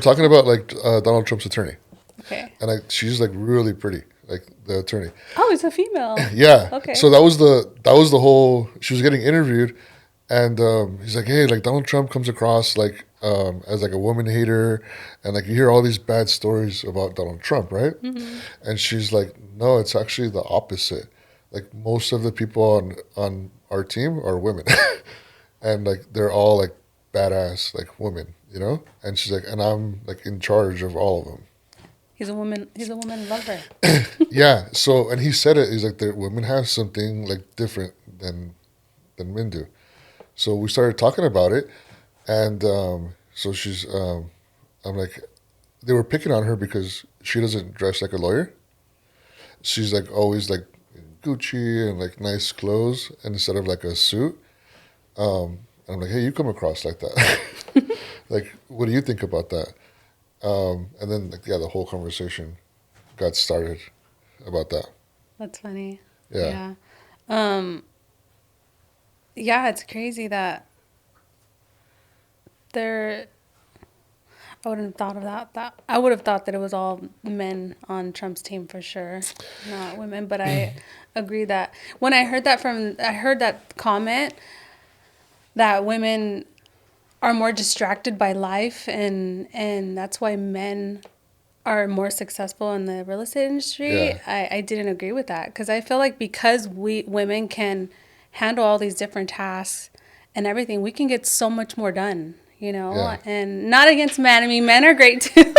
talking about like Donald Trump's attorney, Okay. and like she's like really pretty, like the attorney. Oh, it's a female. Yeah. Okay. So that was the whole. She was getting interviewed, and he's like, "Hey, like Donald Trump comes across like as like a woman hater, and like you hear all these bad stories about Donald Trump, right?" Hmm. And she's like, "No, it's actually the opposite. Like most of the people on our team are women, and like they're all like badass like women, you know." And she's like, "And I'm like in charge of all of them." He's a woman. He's a woman lover. Yeah. So, and he said it. He's like, "The women have something like different than men do." So we started talking about it, and so I'm like, they were picking on her because she doesn't dress like a lawyer. She's like always like in Gucci and like nice clothes instead of like a suit. And I'm like, hey, you come across like that. Like, what do you think about that? And then like, yeah, the whole conversation got started about that. That's funny. Yeah. Yeah. Um. Yeah, it's crazy that there. I wouldn't have thought of that. That I would have thought that it was all men on Trump's team for sure, not women. But I agree that when I heard that comment that women are more distracted by life, and that's why men are more successful in the real estate industry. Yeah. I didn't agree with that because I feel like because we women can handle all these different tasks and everything, we can get so much more done, you know. Yeah. And not against men. I mean, men are great too.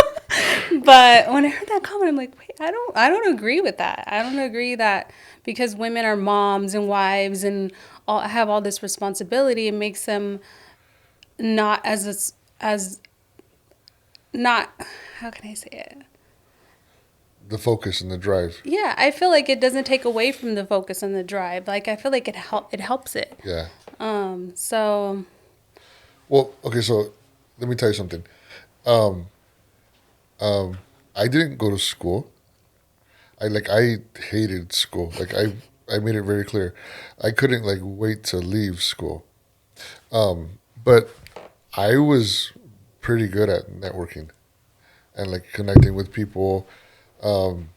But when I heard that comment, I'm like, wait, I don't agree with that. I don't agree that because women are moms and wives and have all this responsibility, it makes them not as not, how can I say it? The focus and the drive. Yeah, I feel like it doesn't take away from the focus and the drive. Like I feel like it helps it. Yeah. So Well, okay, so let me tell you something. Um, I didn't go to school. I hated school. I made it very clear. I couldn't like wait to leave school. But I was pretty good at networking and like connecting with people. Um,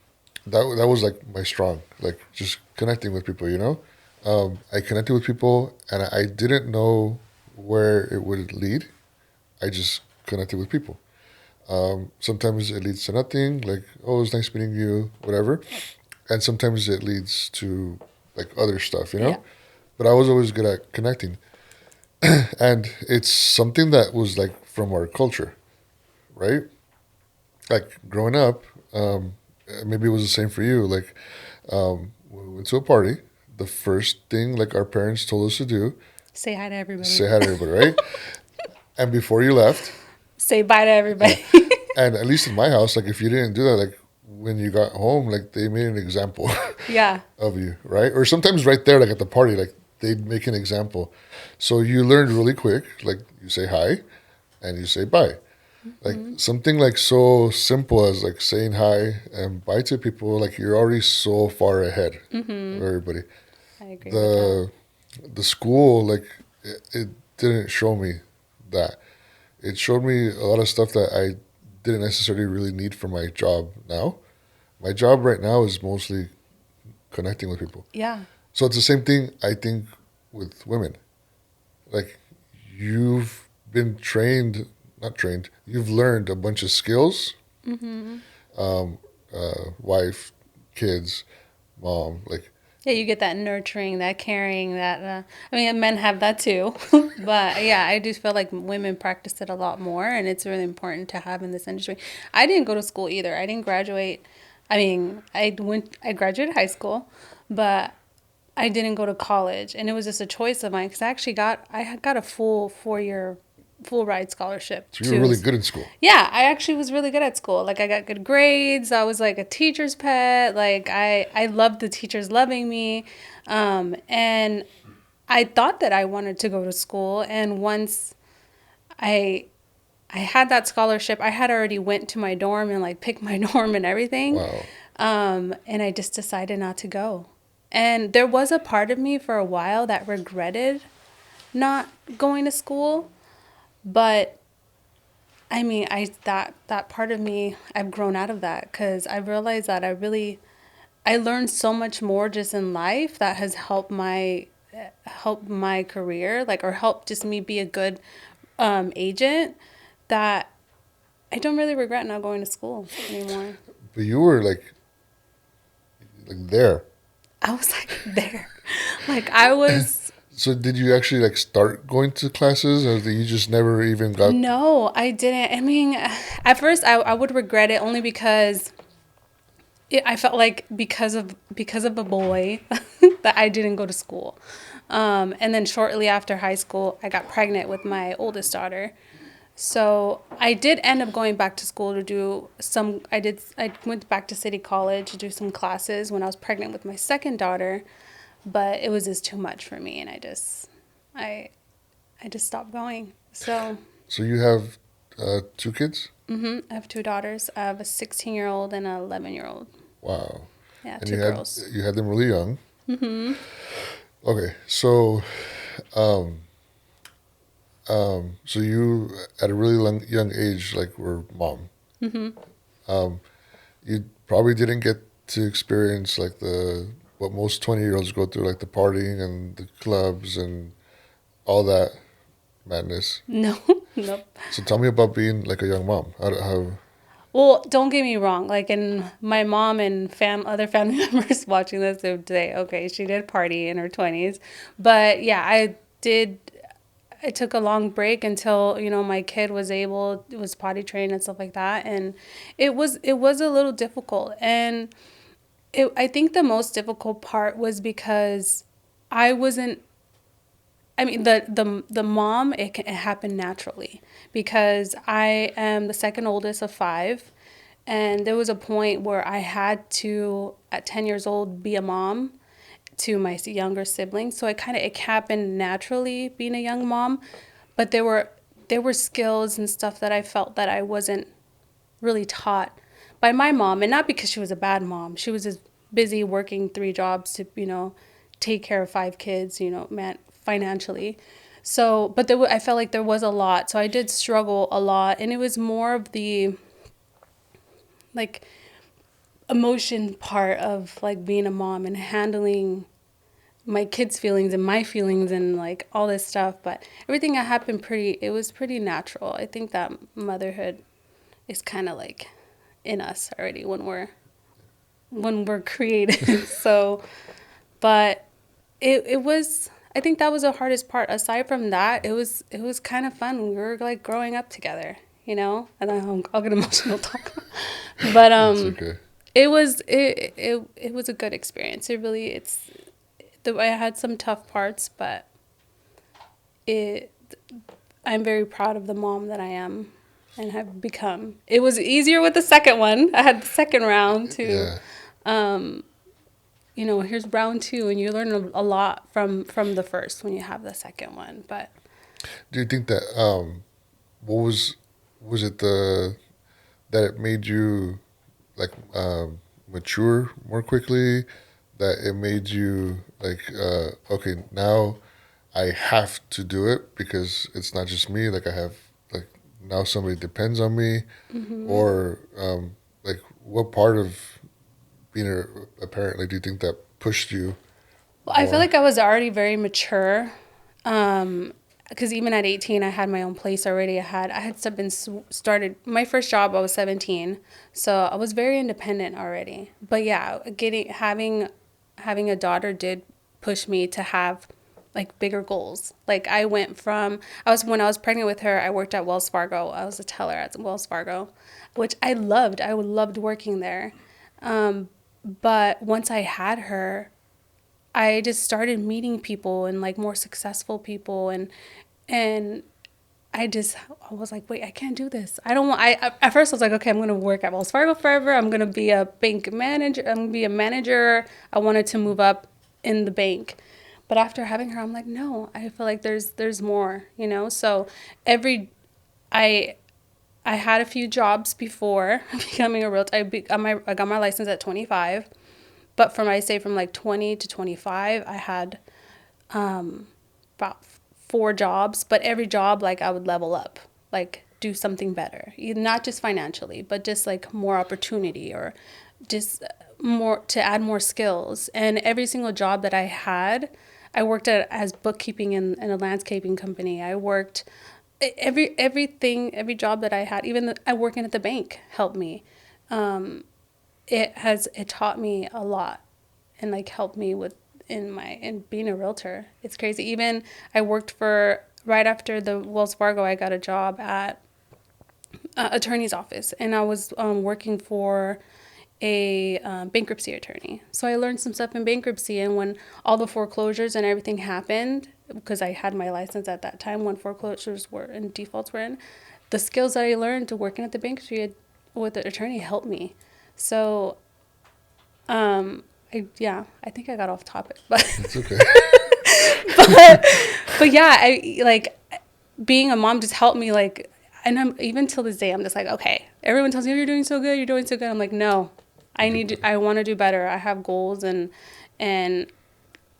that was like my strong, like just connecting with people, you know? I connected with people and I didn't know where it would lead. I just connected with people. Sometimes it leads to nothing, like, oh, it's nice meeting you, whatever. And sometimes it leads to like other stuff, you yeah. know? But I was always good at connecting. And it's something that was like from our culture, right? Like growing up, maybe it was the same for you. Like, when we went to a party, the first thing like our parents told us to do, Say hi to everybody. say hi to everybody, right? And before you left, Say bye to yeah. everybody. And at least in my house, like if you didn't do that, like when you got home, like they made an example Yeah. of you, right? Or sometimes right there, like at the party, like they'd make an example. So you learned really quick, like you say hi and you say bye. Like Hmm. something like so simple as like saying hi and bye to people, like you're already so far ahead of Hmm. everybody. I agree with that. The the school, like it didn't show me that. It showed me a lot of stuff that I didn't necessarily really need for my job now. My job right now is mostly connecting with people. Yeah. So it's the same thing I think with women. Like you've been trained, not trained, you've learned a bunch of skills, Hmm. wife, kids, mom, like Yeah, you get that nurturing, that caring, that I mean, men have that too. But yeah, I do feel like women practice it a lot more and it's really important to have in this industry. I didn't go to school either. I didn't graduate. I mean, I graduated high school, but I didn't go to college, and it was just a choice of mine because I had got a full 4 year full ride scholarship so you were to. really good in school. Yeah, I actually was really good at school. Like I got good grades. I was like a teacher's pet. Like I loved the teachers loving me, and I thought that I wanted to go to school. And once I I had that scholarship, I had already went to my dorm and like picked my dorm and everything. Wow. And I just decided not to go. And there was a part of me for a while that regretted not going to school, but I mean, that part of me, I've grown out of that because I realized that I learned so much more just in life that has helped my career, like, or helped just me be a good agent, that I don't really regret not going to school anymore. But you were like there. I was like there, like I was. So did you actually like start going to classes, or did you just never even got? No, I didn't. I mean, at first I would regret it only because I felt like because of a boy that I didn't go to school. And then shortly after high school, I got pregnant with my oldest daughter. So I did end up going back to school to do some. I went back to City College to do some classes when I was pregnant with my second daughter, but it was just too much for me, and I I just stopped going. So So you have two kids? I have two daughters. I have a 16-year-old and an 11-year-old. Wow. Yeah, And two girls. you had them really young. Okay, so um, so you at a really young age like were mom. Um, you probably didn't get to experience like the what most 20-year-olds go through, like the partying and the clubs and all that madness. No, nope. So tell me about being like a young mom. How Well, don't get me wrong. Like, and my mom and other family members watching this would say, okay, she did party in her 20s. But yeah, I did. I took a long break until, my kid was potty trained and stuff like that. And it was a little difficult. And I think the most difficult part was because I wasn't, I mean, the mom, it happened naturally because I am the second oldest of five. And there was a point where I had to, at 10 years old, be a mom to my younger siblings. So it happened naturally being a young mom. But there were skills and stuff that I felt that I wasn't really taught by my mom. And not because she was a bad mom. She was just busy working three jobs to, take care of five kids, man, financially. So, but I felt like there was a lot. So I did struggle a lot. And it was more of the, like, emotion part of like being a mom and handling my kids' feelings and my feelings and like all this stuff. But everything that happened it was pretty natural. I think that motherhood is kind of like in us already when we're created. So, but it was, I think that was the hardest part. Aside from that, it was kind of fun. We were like growing up together, and I'll get emotional talk. But it's okay. it was a good experience. I had some tough parts, but it I'm very proud of the mom that I am and have become. It was easier with the second one. I had the second round too. Yeah. Here's round two, and you learn a lot from the first when you have the second one. But Do you think that what was it the that it made you like mature more quickly? That it made you like okay, now I have to do it because it's not just me. Like I have like now somebody depends on me, or like what part of being a parent like do you think that pushed you well, I feel more? like I was already very mature. Because even at 18, I had my own place already. I had been started my first job. I was 17, so I was very independent already. But yeah, having a daughter did push me to have like bigger goals. Like I was when I was pregnant with her, I worked at Wells Fargo. I was a teller at Wells Fargo, which I loved. I loved working there. But once I had her, I just started meeting people and like more successful people, and I was like, wait, I can't do this. I don't want at first I was like, okay, I'm going to work at Wells Fargo forever. I'm going to be a bank manager. I'm going to be a manager. I wanted to move up in the bank. But after having her, I'm like, no, I feel like there's more. So every I I had a few jobs before becoming a realtor. I got my license at 25. But from like 20 to 25, I had about four jobs. But every job, like I would level up, like do something better, not just financially, but just like more opportunity or just more to add more skills. And every single job that I had, I worked as bookkeeping in a landscaping company. I worked every job that I had, even I working at the bank helped me. It taught me a lot and like helped me with in being a realtor. It's crazy. Even I worked for right after the Wells Fargo, I got a job at attorney's office, and I was working for a bankruptcy attorney. So I learned some stuff in bankruptcy, and when all the foreclosures and everything happened, because I had my license at that time when foreclosures were and defaults were in, the skills that I learned to working at the bankruptcy with the attorney helped me. So, I think I got off topic, but It's okay. but but yeah, I like being a mom just helped me like, and I'm even till this day I'm just like, okay, everyone tells me, oh, you're doing so good, you're doing so good. I'm like, no, I want to do better. I have goals, and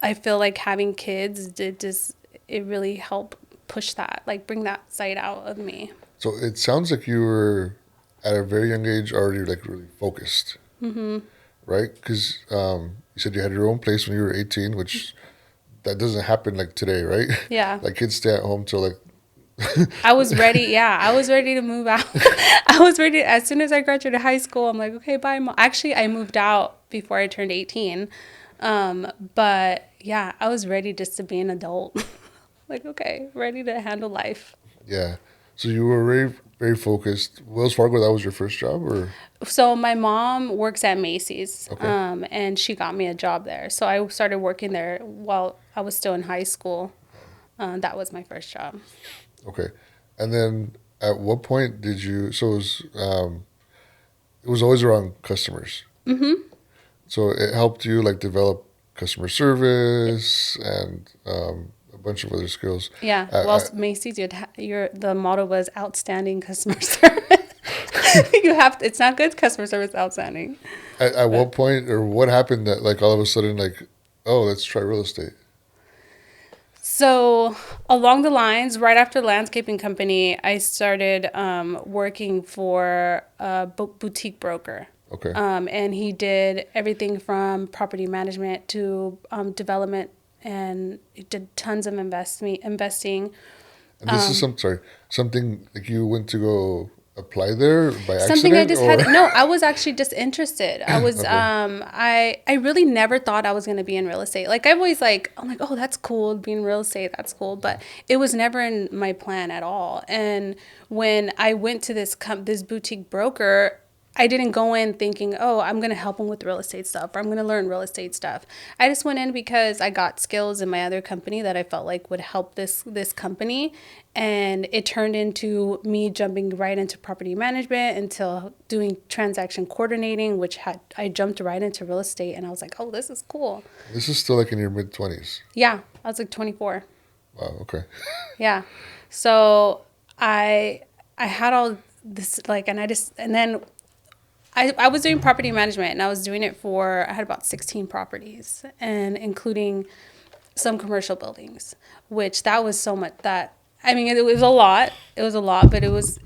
I feel like having kids did just it really helped push that, like bring that side out of me. So it sounds like you were at a very young age already like really focused, right? Because you said you had your own place when you were 18, which that doesn't happen like today, right? Yeah. Like kids stay at home till like I was ready. Yeah, I was ready to move out. I was ready. As soon as I graduated high school, I'm like, okay, bye, mom. Actually, I moved out before I turned 18. But yeah, I was ready just to be an adult. Like, okay, ready to handle life. yeah. So you were very very focused. Wells Fargo, that was your first job, or So my mom works at Macy's, okay, and she got me a job there. So I started working there while I was still in high school. That was my first job. okay. And then at what point did you? So it was always around customers. So it helped you like develop customer service and a bunch of other skills. Yeah, At, well, at, Macy's, the motto was outstanding customer service. You have to, it's not good customer service, outstanding. at But what point or what happened that like all of a sudden like, oh, let's try real estate. so along the lines, right after the landscaping company, I started working for a boutique broker. Okay. And he did everything from property management to development, and he did tons of investing. And this is something like you went to go apply there by Something I accident just or had. No, I was actually just interested. I was okay. I really never thought I was going to be in real estate. Like I've always like, I'm like, oh, that's cool being in real estate. That's cool, but it was never in my plan at all. And when I went to this boutique broker, I didn't go in thinking, oh, I'm going to help them with real estate stuff, or I'm going to learn real estate stuff. I just went in because I got skills in my other company that I felt like would help this company. And it turned into me jumping right into property management until doing transaction coordinating, I jumped right into real estate, and I was like, oh, this is cool. This is still like in your mid 20s. Yeah, I was like 24. Wow, okay. Yeah. So I had all this like, and then I was doing property management, and I was doing it I had about 16 properties, and including some commercial buildings, which that was so much that, I mean, it was a lot. It was a lot, but it was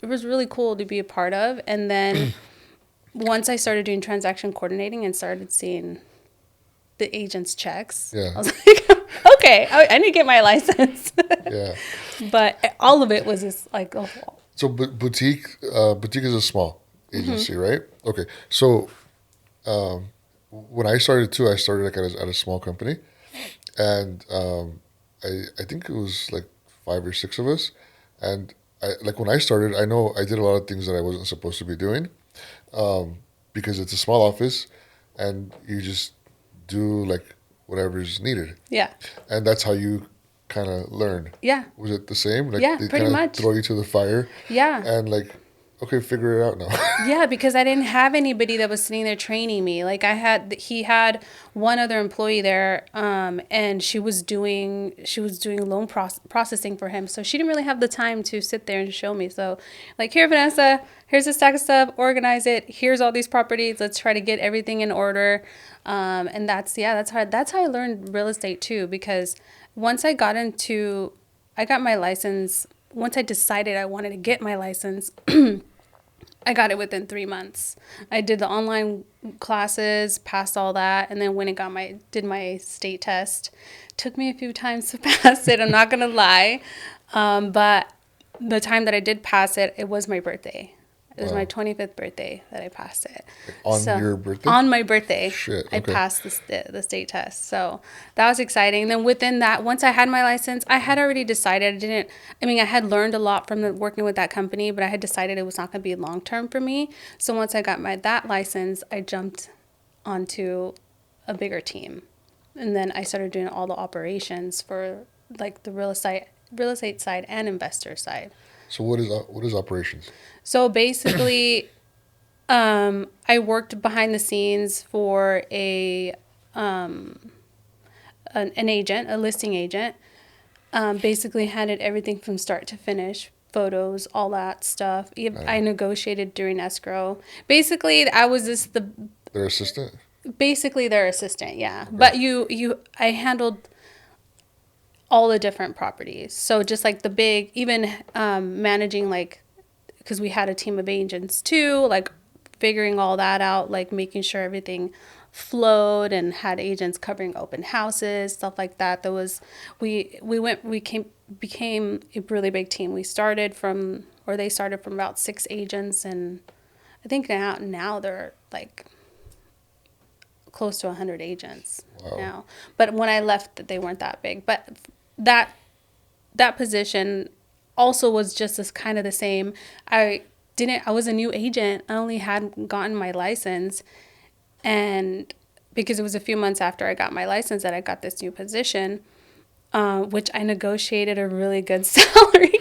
really cool to be a part of. And then once I started doing transaction coordinating and started seeing the agent's checks, Yeah. I was like, okay, I need to get my license. Yeah. But all of it was just like, oh, So boutique is a small agency, right? Okay. So when I started too, I started like at a small company, and I think it was like 5 or 6 of us, and I like when I started, I know I did a lot of things that I wasn't supposed to be doing, because it's a small office, and you just do like whatever's needed, yeah, and that's how you kind of learn. yeah, Was it the same? Like yeah, they pretty kind of much. throw you to the fire, Yeah. and like, okay, figure it out now. Yeah, because I didn't have anybody that was sitting there training me. Like he had one other employee there, and she was doing loan processing for him. So she didn't really have the time to sit there and show me. So, like, here, Vanessa, here's a stack of stuff. Organize it. Here's all these properties. Let's try to get everything in order. And that's how I learned real estate too. Because once I got my license once I decided I wanted to get my license, I got it within 3 months. I did the online classes, passed all that, and then went and did my state test. Took me a few times to pass it. I'm not gonna lie, but the time that I did pass it, it was my birthday. It was my Wow. 25th birthday that I passed it. Like on So your birthday? on my birthday, Shit. I Okay. passed the state test. So that was exciting. Then within that, once I had my license, I had already decided I didn't. I mean, I had learned a lot from working with that company, but I had decided it was not going to be long term for me. So once I got that license, I jumped onto a bigger team, and then I started doing all the operations for like the real estate side and investor side. So what is operations? So basically, I worked behind the scenes for an agent, a listing agent. Basically, handled everything from start to finish, photos, all that stuff. I negotiated during escrow. Basically, I was just Their assistant? basically their assistant, yeah. Okay. But I handled all the different properties. So just like the big, even managing like, because we had a team of agents too, like figuring all that out, like making sure everything flowed and had agents covering open houses, stuff like that. There was, we came, became a really big team. They started from about 6 agents, and I think now they're like close to 100 agents Wow. now. But when I left, they weren't that big. But that that position also was just as kind of the same. I was a new agent. I only had gotten my license, and because it was a few months after I got my license that I got this new position, which I negotiated a really good salary.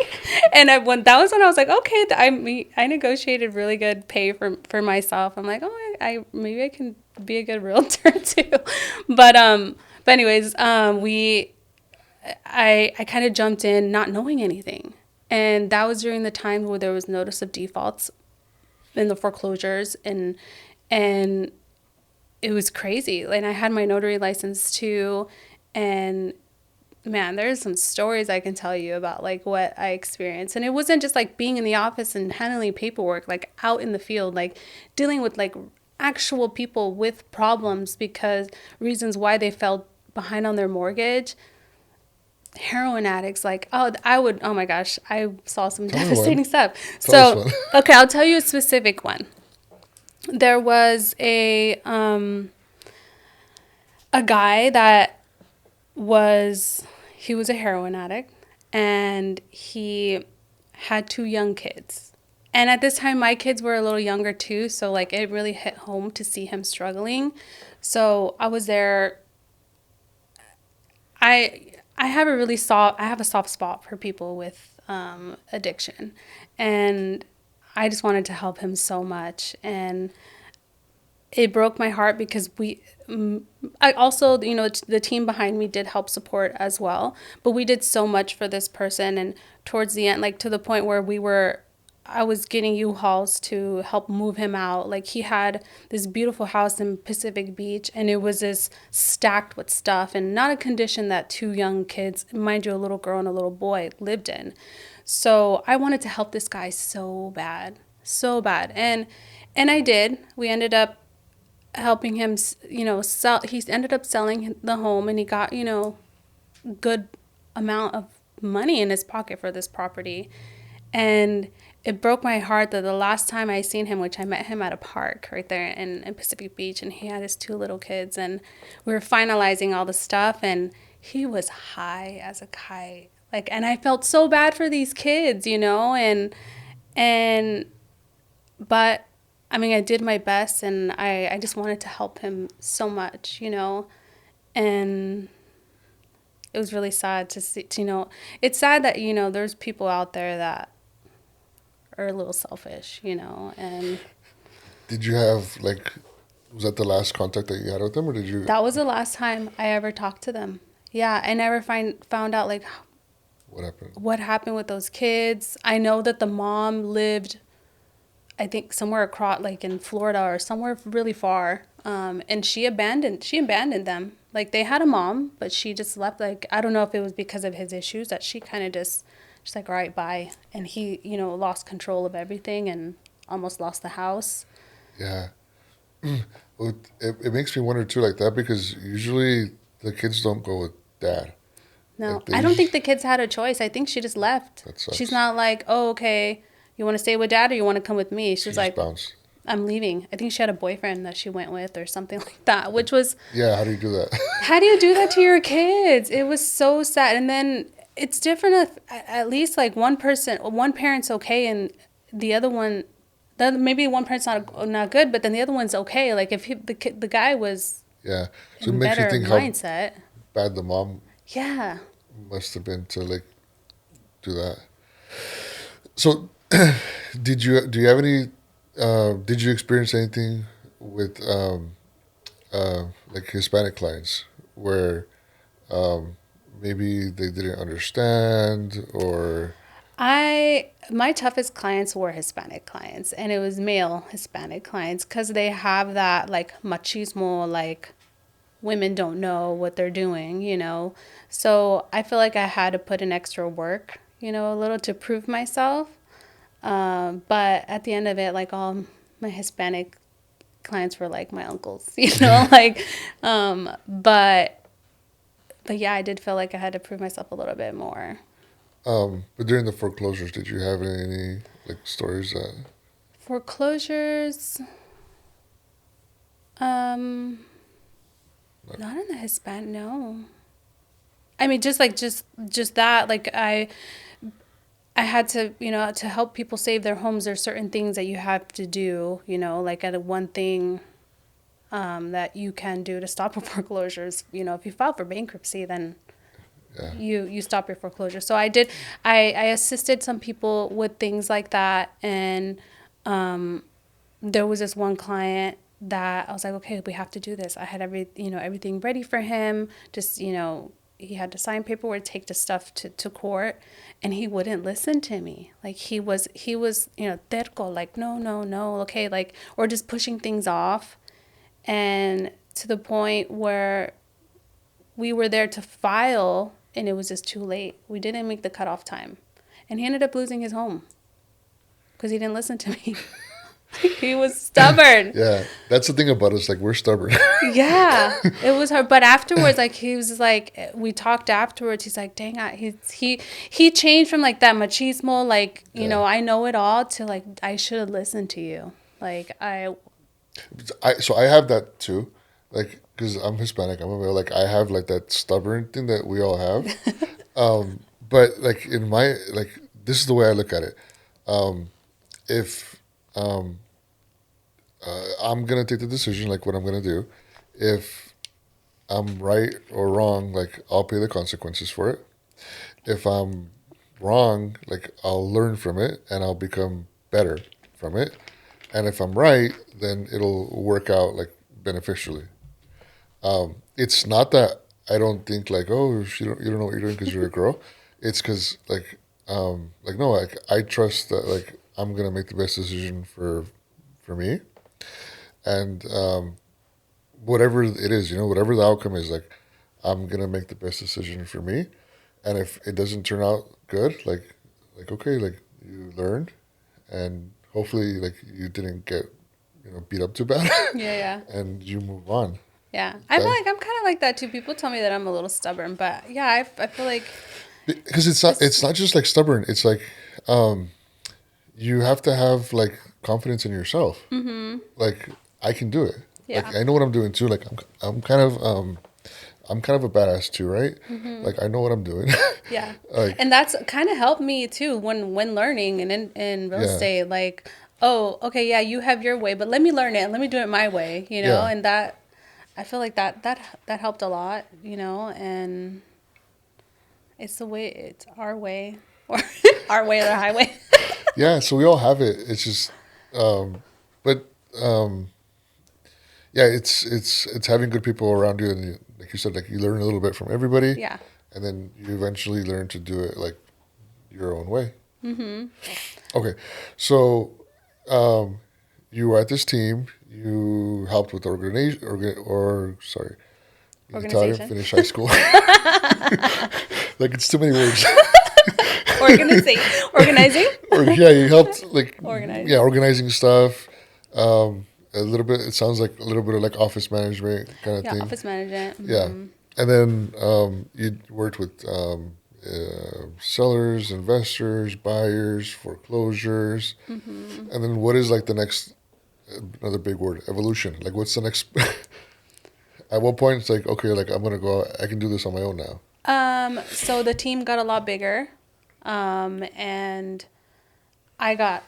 And when that was when I was like, okay, I negotiated really good pay for myself. I'm like, oh, I maybe I can be a good realtor too. But anyways, I kind of jumped in not knowing anything. And that was during the time where there was notice of defaults in the foreclosures, and it was crazy. And I had my notary license too, and man, there's some stories I can tell you about like what I experienced. And it wasn't just like being in the office and handling paperwork, like out in the field, like dealing with like actual people with problems because reasons why they fell behind on their mortgage. Heroin addicts, like, oh my gosh, I saw some Tell me devastating one. stuff. Tell us So one. okay, I'll tell you a specific one. There was a guy that he was a heroin addict, and he had 2 young kids. And at this time my kids were a little younger too, so like it really hit home to see him struggling. So I was there. I I have a soft spot for people with addiction, and I just wanted to help him so much. And it broke my heart because I also, the team behind me did help support as well, but we did so much for this person. And towards the end, like to the point where I was getting U-Hauls to help move him out. Like he had this beautiful house in Pacific Beach, and it was just stacked with stuff, and not a condition that 2 young kids, mind you, a little girl and a little boy, lived in. So I wanted to help this guy so bad, so bad. And I did. We ended up helping him, sell. He ended up selling the home, and he got, good amount of money in his pocket for this property. And it broke my heart that the last time I seen him, which I met him at a park right there in Pacific Beach, and he had his 2 little kids, and we were finalizing all the stuff, and he was high as a kite. Like, and I felt so bad for these kids, and but I mean, I did my best, and I just wanted to help him so much, and it was really sad to see, it's sad that, there's people out there that are a little selfish, and Did you have like was that the last contact that you had with them, or did you that was the last time I ever talked to them. Yeah, I never found out like what happened? what happened with those kids. I know that the mom lived, I think, somewhere across, like in Florida or somewhere really far, and she abandoned them. Like they had a mom, but she just left. Like I don't know if it was because of his issues that she kind of just She's like, all right, bye. And he, lost control of everything and almost lost the house. Yeah. Well, it makes me wonder too, like that, because usually the kids don't go with dad. No, Like they I don't think usually, the kids had a choice. I think she just left. that She's sucks. not like, oh, okay, you want to stay with dad or you want to come with me? She She was just like, bounced. I'm leaving. I think she had a boyfriend that she went with or something like that, which was, Yeah, how do you do that? how do you do that to your kids? It was so sad. And then it's different if at least like one parent's okay and the other one, maybe one parent's not good, but then the other one's okay. Like if the guy was Yeah. So it in makes you better think how mindset. bad the mom Yeah. must have been to like do that. So, do you have any? Did you experience anything with like Hispanic clients where um, maybe they didn't understand or My toughest clients were Hispanic clients, and it was male Hispanic clients because they have that like machismo, like women don't know what they're doing. So I feel like I had to put in extra work, a little to prove myself. But at the end of it, like all my Hispanic clients were like my uncles, like, but yeah, I did feel like I had to prove myself a little bit more. but during the foreclosures, did you have any like stories that Foreclosures, um, like, not in the Hispanic, no. I mean, just that, like I had to, to help people save their homes. There's certain things that you have to do, like at one thing that you can do to stop a foreclosures. If you file for bankruptcy, then yeah? you stop your foreclosure. So I did. I assisted some people with things like that, and there was this one client that I was like, okay, we have to do this. I had everything ready for him. Just, he had to sign paperwork, take the stuff to court, and he wouldn't listen to me. Like he was, terco, like, no, no, no, okay, like, or just pushing things off. And to the point where we were there to file and it was just too late. We didn't make the cutoff time. And he ended up losing his home because he didn't listen to me. He was stubborn. Yeah, that's the thing about us. Like we're stubborn. Yeah, it was hard. But afterwards, like he was like, we talked afterwards. He's like, dang, he changed from like that machismo, like Yeah. I know it all, to like I should have listened to you. Like I have that too, like because I'm Hispanic. I'm a male. Like I have like that stubborn thing that we all have. But like in my like this is the way I look at it. If um, I'm gonna take the decision, like what I'm gonna do, if I'm right or wrong, like I'll pay the consequences for it. If I'm wrong, like I'll learn from it and I'll become better from it. And if I'm right, then it'll work out like beneficially. It's not that I don't think like, oh, you don't know what you're doing because you're a girl. It's because like no, like I trust that like I'm gonna make the best decision for me, and whatever it is, whatever the outcome is, like I'm gonna make the best decision for me. And if it doesn't turn out good, like okay, like you learned, and hopefully like you didn't get beat up too bad, yeah, yeah. and you move on. Yeah, I feel That like I'm kind of like that too. People tell me that I'm a little stubborn, but yeah, I feel like because it's not it's it's not just like stubborn. It's like you have to have like confidence in yourself. Like I can do it. yeah, Like I know what I'm doing too. Like I'm kind of a badass too, right? Like I know what I'm doing. yeah, Like and that's kind of helped me too when learning and in real yeah, estate. Like, oh, okay, yeah, you have your way, but let me learn it and let me do it my way. yeah, And that I feel like that helped a lot. And it's our way or our way or the highway. yeah. So we all have it. It's just, but yeah, it's having good people around you, and like you said, like you learn a little bit from everybody, Yeah. and then you eventually learn to do it like your own way. Okay, so um, you were at this team. You helped with organization, or sorry, you Italian Organization. finish high school. Like it's too many words. Organizing, Or yeah, you helped like yeah, organize. organizing stuff. A little bit. It sounds like a little bit of like office management kind of Yeah, thing. office management. Yeah, and then you worked with sellers, investors, buyers, foreclosures, and then what is like the next another big word, evolution? Like what's the next? At what point it's like okay, like I'm gonna go. I can do this on my own now. So the team got a lot bigger, and I got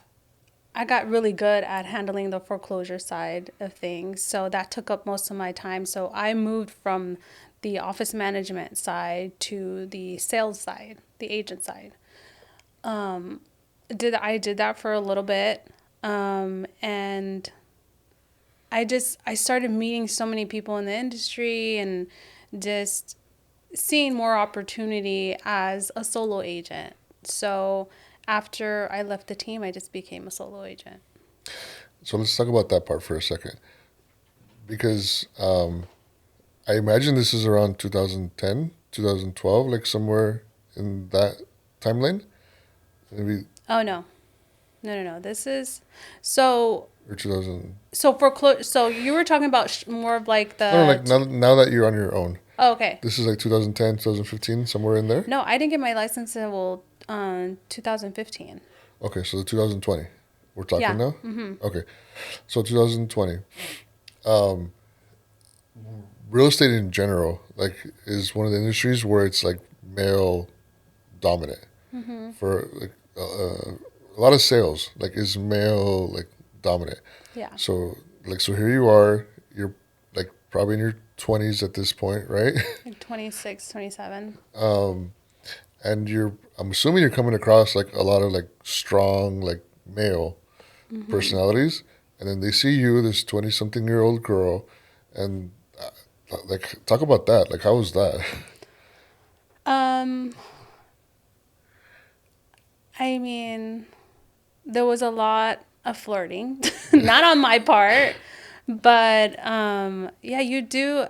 I got really good at handling the foreclosure side of things. So that took up most of my time. So I moved from the office management side to the sales side, the agent side. I did that for a little bit, and I started meeting so many people in the industry and just seeing more opportunity as a solo agent. So after I left the team, I just became a solo agent. So let's talk about that part for a second because I imagine this is around 2010, 2012, like somewhere in that timeline, maybe Oh no, no. This is so or 2000. so So you were talking about more of like No, no, the. like now that you're on your own, Oh, okay. this is like 2010, 2015, somewhere in there. No, I didn't get my license until 2015. Okay, so the 2020, we're talking Yeah. now. Okay, so 2020, real estate in general, like is one of the industries where it's like male dominant for like a lot of sales, like is male like dominant. Yeah. So like so here you are, you're like probably in your 20s at this point, right? Like 26, 27. And you're I'm assuming you're coming across like a lot of like strong like male personalities, and then they see you, this 20 something year old girl, and like talk about that. Like how was that? Um, I mean, there was a lot of flirting, not on my part, but yeah, you do.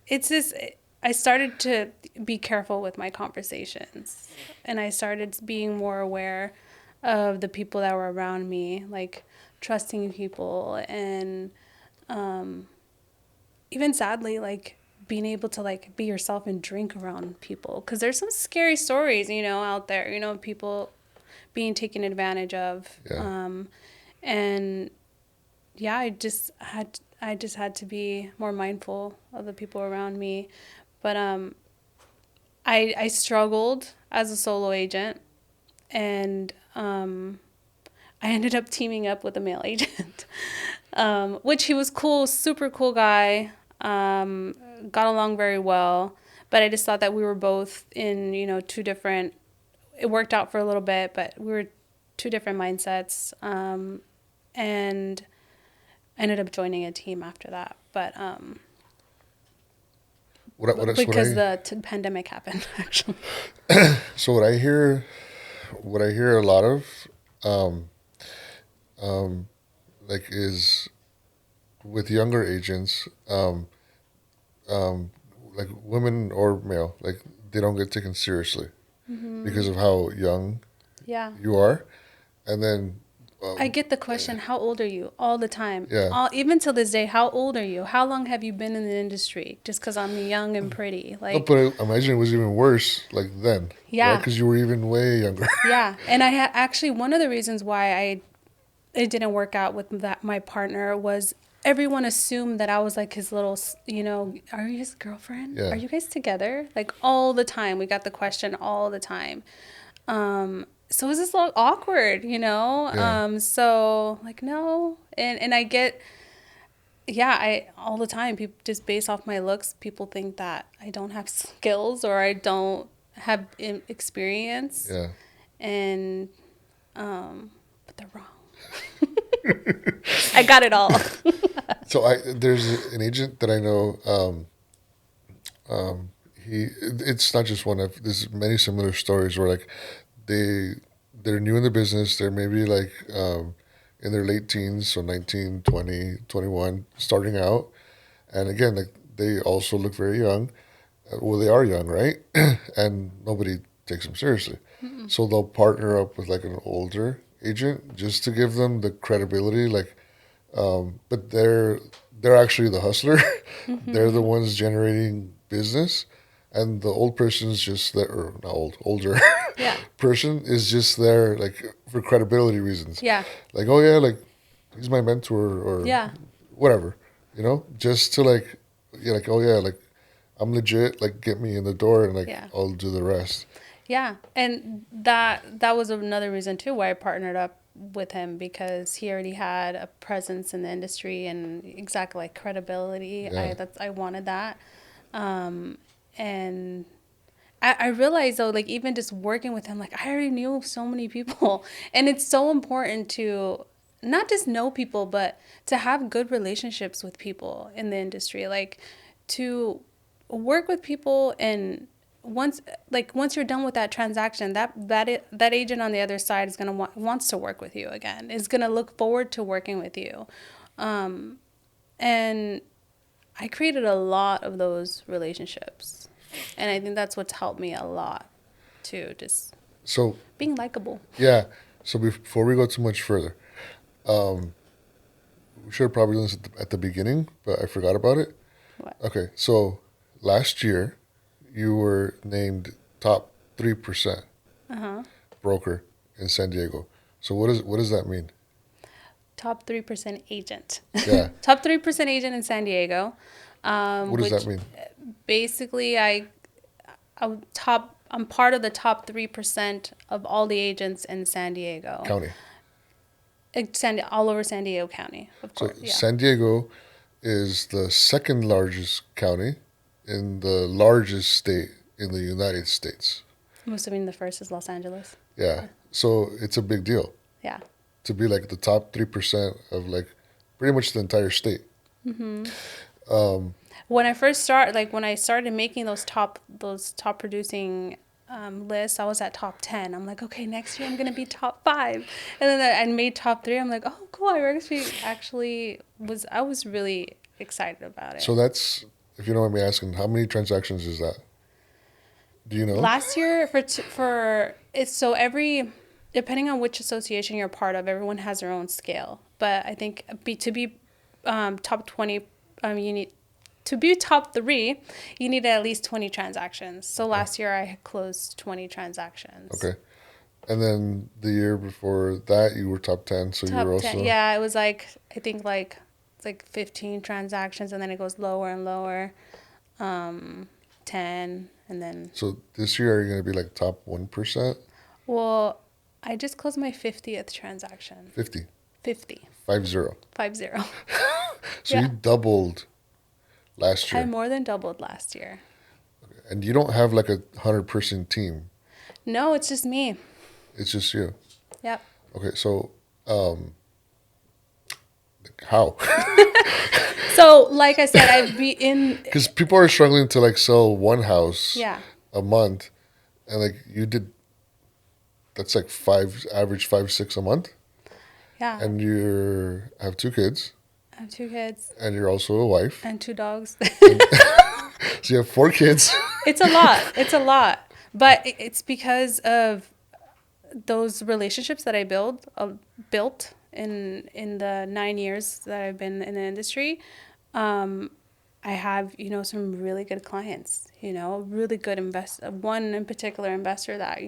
It's just, I started to be careful with my conversations, and I started being more aware of the people that were around me, like trusting people, and even sadly, like being able to like be yourself and drink around people, because there's some scary stories, out there, people being taken advantage of. Yeah. And yeah, I just had to be more mindful of the people around me. But I struggled as a solo agent, and I ended up teaming up with a male agent, which he was cool, super cool guy. Got along very well, but I just thought that we were both in, two different. It worked out for a little bit, but we were two different mindsets, and I ended up joining a team after that. But What because I the pandemic happened, actually. so what I hear a lot of um, like is with younger agents, like women or male, like they don't get taken seriously because of how young Yeah. you are, and then I get the question, how old are you? All the time. yeah. Even till this day, how old are you? How long have you been in the industry? Just because I'm young and pretty. No, Like, but I imagine it was even worse like then, right? yeah. Because you were even way younger. Yeah. And actually, one of the reasons why it didn't work out with my partner was everyone assumed that I was like his little, are you his girlfriend? Yeah, Are you guys together? Like all the time. We got the question all the time. So it was just a little awkward, yeah, So like no, and I get, yeah, I all the time people just based off my looks, people think that I don't have skills or I don't have experience, yeah. and but they're wrong. I got it all. So there's an agent that I know. It's not just one of there's many similar stories where like they they're new in the business. They're maybe like in their late teens, so 19, 20, 21, starting out. And again, like they also look very young. Well, they are young, right? And nobody takes them seriously. So they'll partner up with like an older agent just to give them the credibility. Like, but they're actually the hustler. They're the ones generating business, and the old person's just there, or not old, older Yeah. person is just there like for credibility reasons. Yeah. Like, oh yeah, like he's my mentor or Yeah. whatever, just to like, yeah, like, oh yeah, like I'm legit, like get me in the door and like Yeah. I'll do the rest. Yeah, and that was another reason too why I partnered up with him, because he already had a presence in the industry and exactly like credibility. Yeah. I wanted that, and I realized though, like even just working with him, like I already knew so many people, and it's so important to not just know people, but to have good relationships with people in the industry, like to work with people. And once you're done with that transaction, that agent on the other side is gonna wants to work with you again, is gonna look forward to working with you, and I created a lot of those relationships, and I think that's what's helped me a lot too, just So being likable. yeah. So before we go too much further, we should have probably done this at the beginning, but I forgot about it. What? Okay, so last year you were named top 3% broker in San Diego. So what does that mean? Top 3% agent. Yeah. Top 3% agent in San Diego. What does Which that mean? basically I'm part of the top 3% of all the agents in San Diego. County. All over San Diego County, of So course. Yeah. San Diego is the second largest county in the largest state in the United States. I'm assuming the first is Los Angeles. Yeah. So it's a big deal Yeah. to be like the top 3% of like pretty much the entire state. When I started making those top producing lists, I was at top 10. I'm like, okay, next year I'm gonna be top 5, and then I made top 3. I'm like, oh, cool. I was really excited about it. So that's, if you don't mind me asking, how many transactions is that? Do you know? Last year for it's so every depending on which association you're part of, everyone has their own scale. But I think to be top 20, you need to be top 3, you need at least 20 transactions. So last year I had closed 20 transactions. Okay. And then the year before that, you were top 10. So you Top were 10. also. Yeah, it was like I think like it's like 15 transactions, and then it goes lower and lower. 10, and then So this year, are you going to be like top 1%? well, I just closed my 50th transaction. 50. 50. 50. 50. So Yeah. you doubled last I year. more than doubled last year. And you don't have like a 100-person team. No, it's just me. It's just you. Yep. Okay. So, how? So, like I said, I'd be in. Because people are struggling to like sell one house Yeah. a month. And like you did, that's like average 5, 6 a month. Yeah. And you have 2 kids. I have 2 kids And you're also a wife. and 2 dogs. So you have 4 kids. It's a lot. It's a lot. But it's because of those relationships that I built in the 9 years that I've been in the industry. I have, some really good clients, really good one in particular investor that,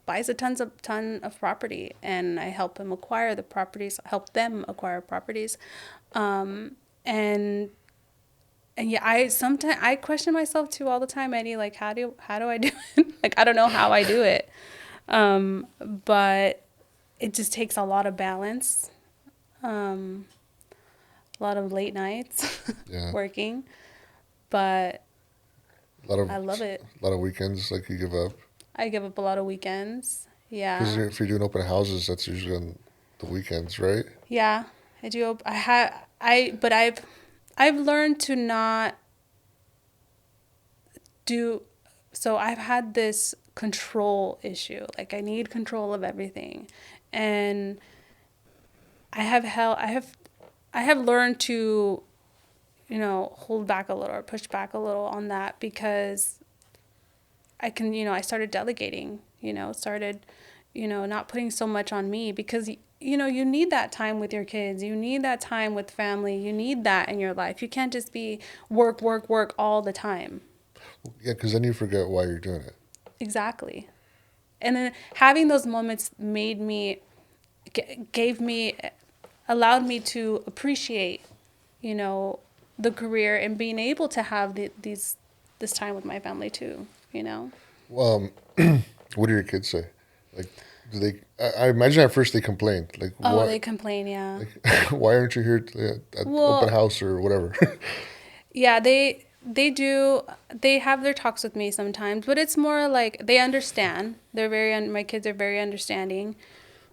buys a ton of property, and I help him acquire the properties, help them acquire properties. And yeah, I question myself too all the time, Eddie, like how do I do it? Like, I don't know how I do it. But it just takes a lot of balance. A lot of late nights Yeah. working, but I love it. A lot of weekends, like you give up. I give up a lot of weekends. Because Yeah. if you're doing open houses, that's usually on the weekends, right? Yeah. I do. But I've learned to not do, so I've had this control issue. Like, I need control of everything. And I have learned to, hold back a little or push back a little on that, because I started delegating, started, not putting so much on me because, you need that time with your kids. You need that time with family. You need that in your life. You can't just be work, work, work all the time. Yeah, because then you forget why you're doing it. Exactly. And then having those moments gave me, allowed me to appreciate, you know, the career and being able to have this time with my family too. Well, what do your kids say? Like, do they? I imagine at first they complained. Like, Oh, what? they complain, yeah. Like, why aren't you here at open Well, house or whatever? yeah, they do. They have their talks with me sometimes, but it's more like they understand. My kids are very understanding.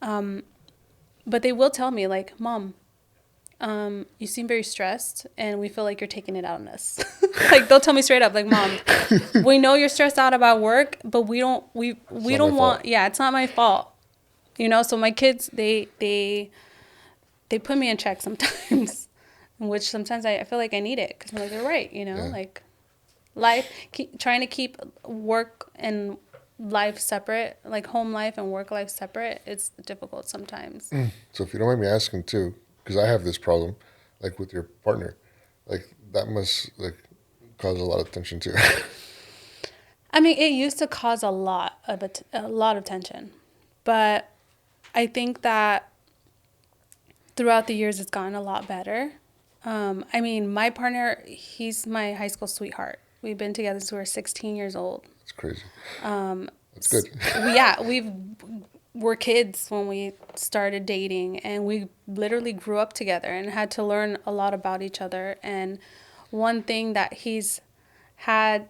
But they will tell me like, "Mom, you seem very stressed and we feel like you're taking it out on us." Like they'll tell me straight up like, "Mom, we know you're stressed out about work, but It's we not my don't fault. want, yeah, it's not my fault." So my kids they put me in check sometimes, which sometimes I feel like I need it because I'm like, they're right, Yeah. like trying to keep work and life separate, like home life and work life separate, it's difficult sometimes. So if you don't mind me asking too, because I have this problem, like with your partner, like that must like cause a lot of tension too. I mean, it used to cause a lot of tension, but I think that throughout the years it's gotten a lot better. I mean, my partner, he's my high school sweetheart. We've been together since we were 16 years old. It's crazy. That's good. Yeah, we're kids when we started dating, and we literally grew up together and had to learn a lot about each other. And one thing that he's had,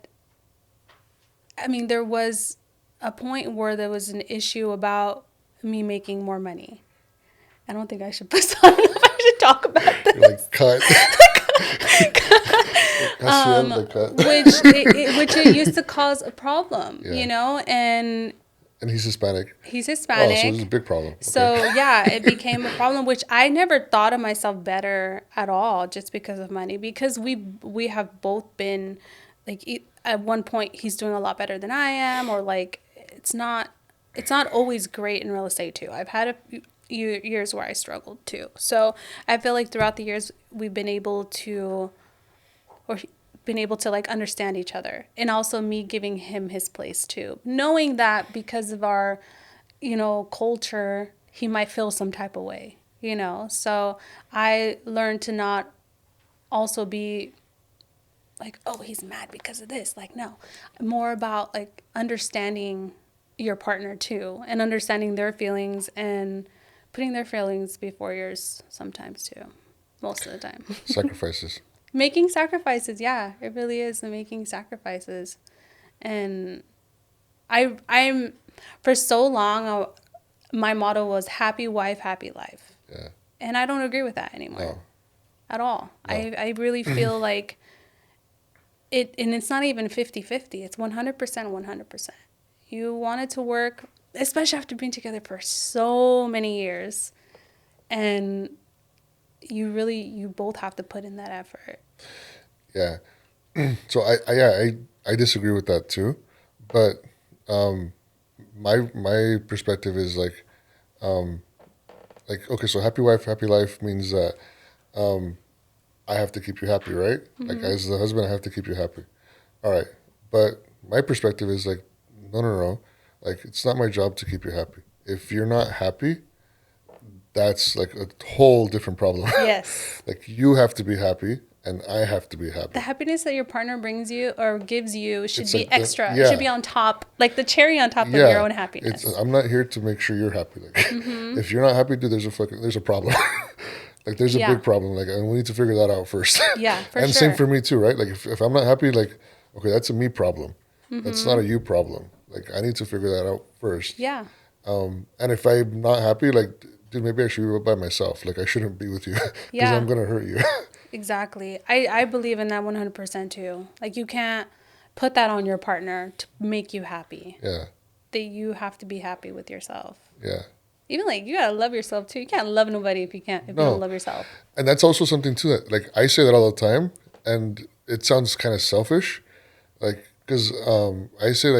I mean, there was a point where there was an issue about me making more money. I don't think I should put I don't know if I should talk about You're like this. cut. Hashem, the cut. Which it used to cause a problem, Yeah. and And he's Hispanic. he's Oh, so this is a Hispanic. big problem. Okay. So yeah, it became a problem, which I never thought of myself better at all, just because of money. Because we have both been like at one point he's doing a lot better than I am, or like it's not always great in real estate too. I've had a few years where I struggled too. So I feel like throughout the years we've been able to or been able to like understand each other, and also me giving him his place too, knowing that because of our culture, he might feel some type of way. So I learned to not also be like, oh, he's mad because of this. Like, no, more about like understanding your partner too, and understanding their feelings and putting their feelings before yours sometimes too, most of the time. Sacrifices. Making sacrifices, yeah, it really is the making sacrifices. And I'm for so long, my motto was happy wife, happy life. Yeah. And I don't agree with that anymore No. at all. No. I really feel like and it's not even 50-50. It's 100%, 100%. You want it to work, especially after being together for so many years. And you both have to put in that effort. Yeah. So I disagree with that too, but um, my perspective is like okay, so happy wife, happy life means that um, I have to keep you happy, right? Like Mm-hmm. as the husband, I have to keep you happy. All right, but my perspective is like no, no, no. Like it's not my job to keep you happy. If you're not happy, that's like a whole different problem. Yes. Like you have to be happy, and I have to be The happy. happiness that your partner brings you or gives you should It's be like the extra. It should yeah. be on top, like the cherry on top of your Yeah, own it's. happiness. I'm not here to make sure you're happy. Like, Mm-hmm. if you're not happy, dude, there's a problem. Like, there's a Yeah. big problem. Like, and we need to figure that out first. Yeah, for And same sure. for me too, right? Like, if I'm not happy, like, okay, that's a me problem. That's not Mm-hmm. a you problem. Like, I need to figure that out first. Yeah. And if I'm not happy, like, dude, maybe I should be by myself. Like, I shouldn't be with you because I'm Yeah. gonna hurt you. Exactly. I believe in that 100% too. Like you can't put that on your partner to make you happy. Yeah, That you have to be happy with yourself. yeah. Even like you gotta love yourself too. You can't love nobody if you don't No, love yourself. and that's also something too that like I say that all the time, and it sounds kind of selfish, like because I say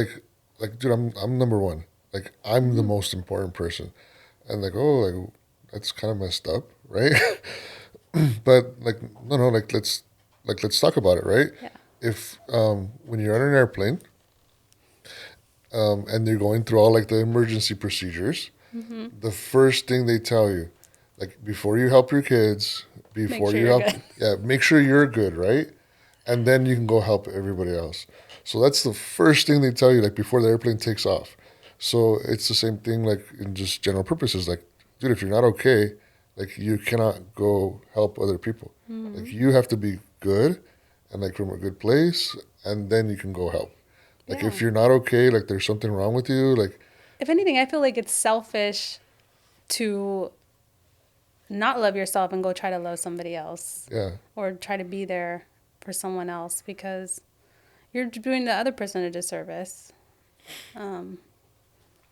like dude, I'm number one. Like I'm the Mm, most important person, and like oh like that's kind of messed up, right? But like no no like let's talk about it, right? yeah. If when you're on an airplane and they're going through all like the emergency procedures, Hmm. the first thing they tell you, like before you help your kids, Make before sure you you're help, good. yeah, make sure you're good, right? And then you can go help everybody else. So that's the first thing they tell you, like before the airplane takes off. So it's the same thing, like in just general purposes. Like, dude, if you're not okay, like you cannot go help other people. Hmm. Like you have to be good, and like from a good place, and then you can go help. Like Yeah. if you're not okay, like there's something wrong with you, like If anything, I feel like it's selfish to not love yourself and go try to love somebody else yeah, or try to be there for someone else because you're doing the other person a disservice. Um,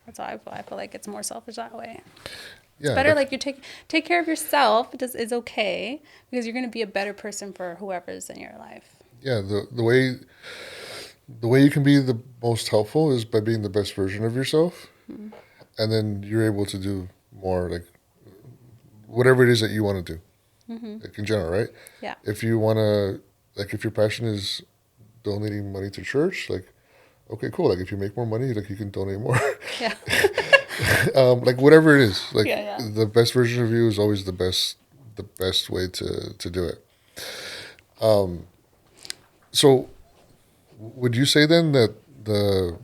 that's how I feel. I feel like it's more selfish that way. It's yeah, better like like you take care of yourself. It is okay because you're gonna be a better person for whoever's in your life. yeah. The way you can be the most helpful is by being the best version of yourself, Mm-hmm. and then you're able to do more, like whatever it is that you want to do, Mm-hmm. like in general, right? Yeah. If you want to, like, if your passion is donating money to church, like, okay, cool. Like, if you make more money, like, you can donate more. Yeah. Like, whatever it is, like, Yeah. Yeah. the best version of you is always the best way to do it. So, would you say then that the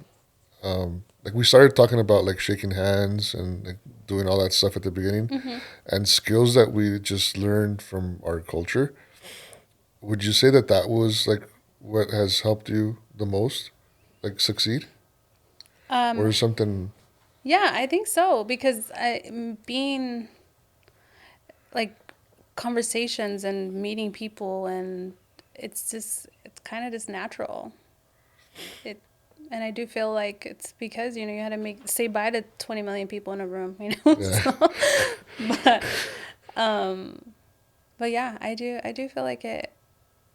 like we started talking about like shaking hands and like doing all that stuff at the beginning Mm-hmm. and skills that we just learned from our culture. Would you say that that was like what has helped you the most, like succeed, or Um, is something? yeah, I think so because being like conversations and meeting people and it's kind of just natural. It and I do feel like it's because you had to make say bye to 20 million people in a room, Yeah, so but um but yeah, I do feel like it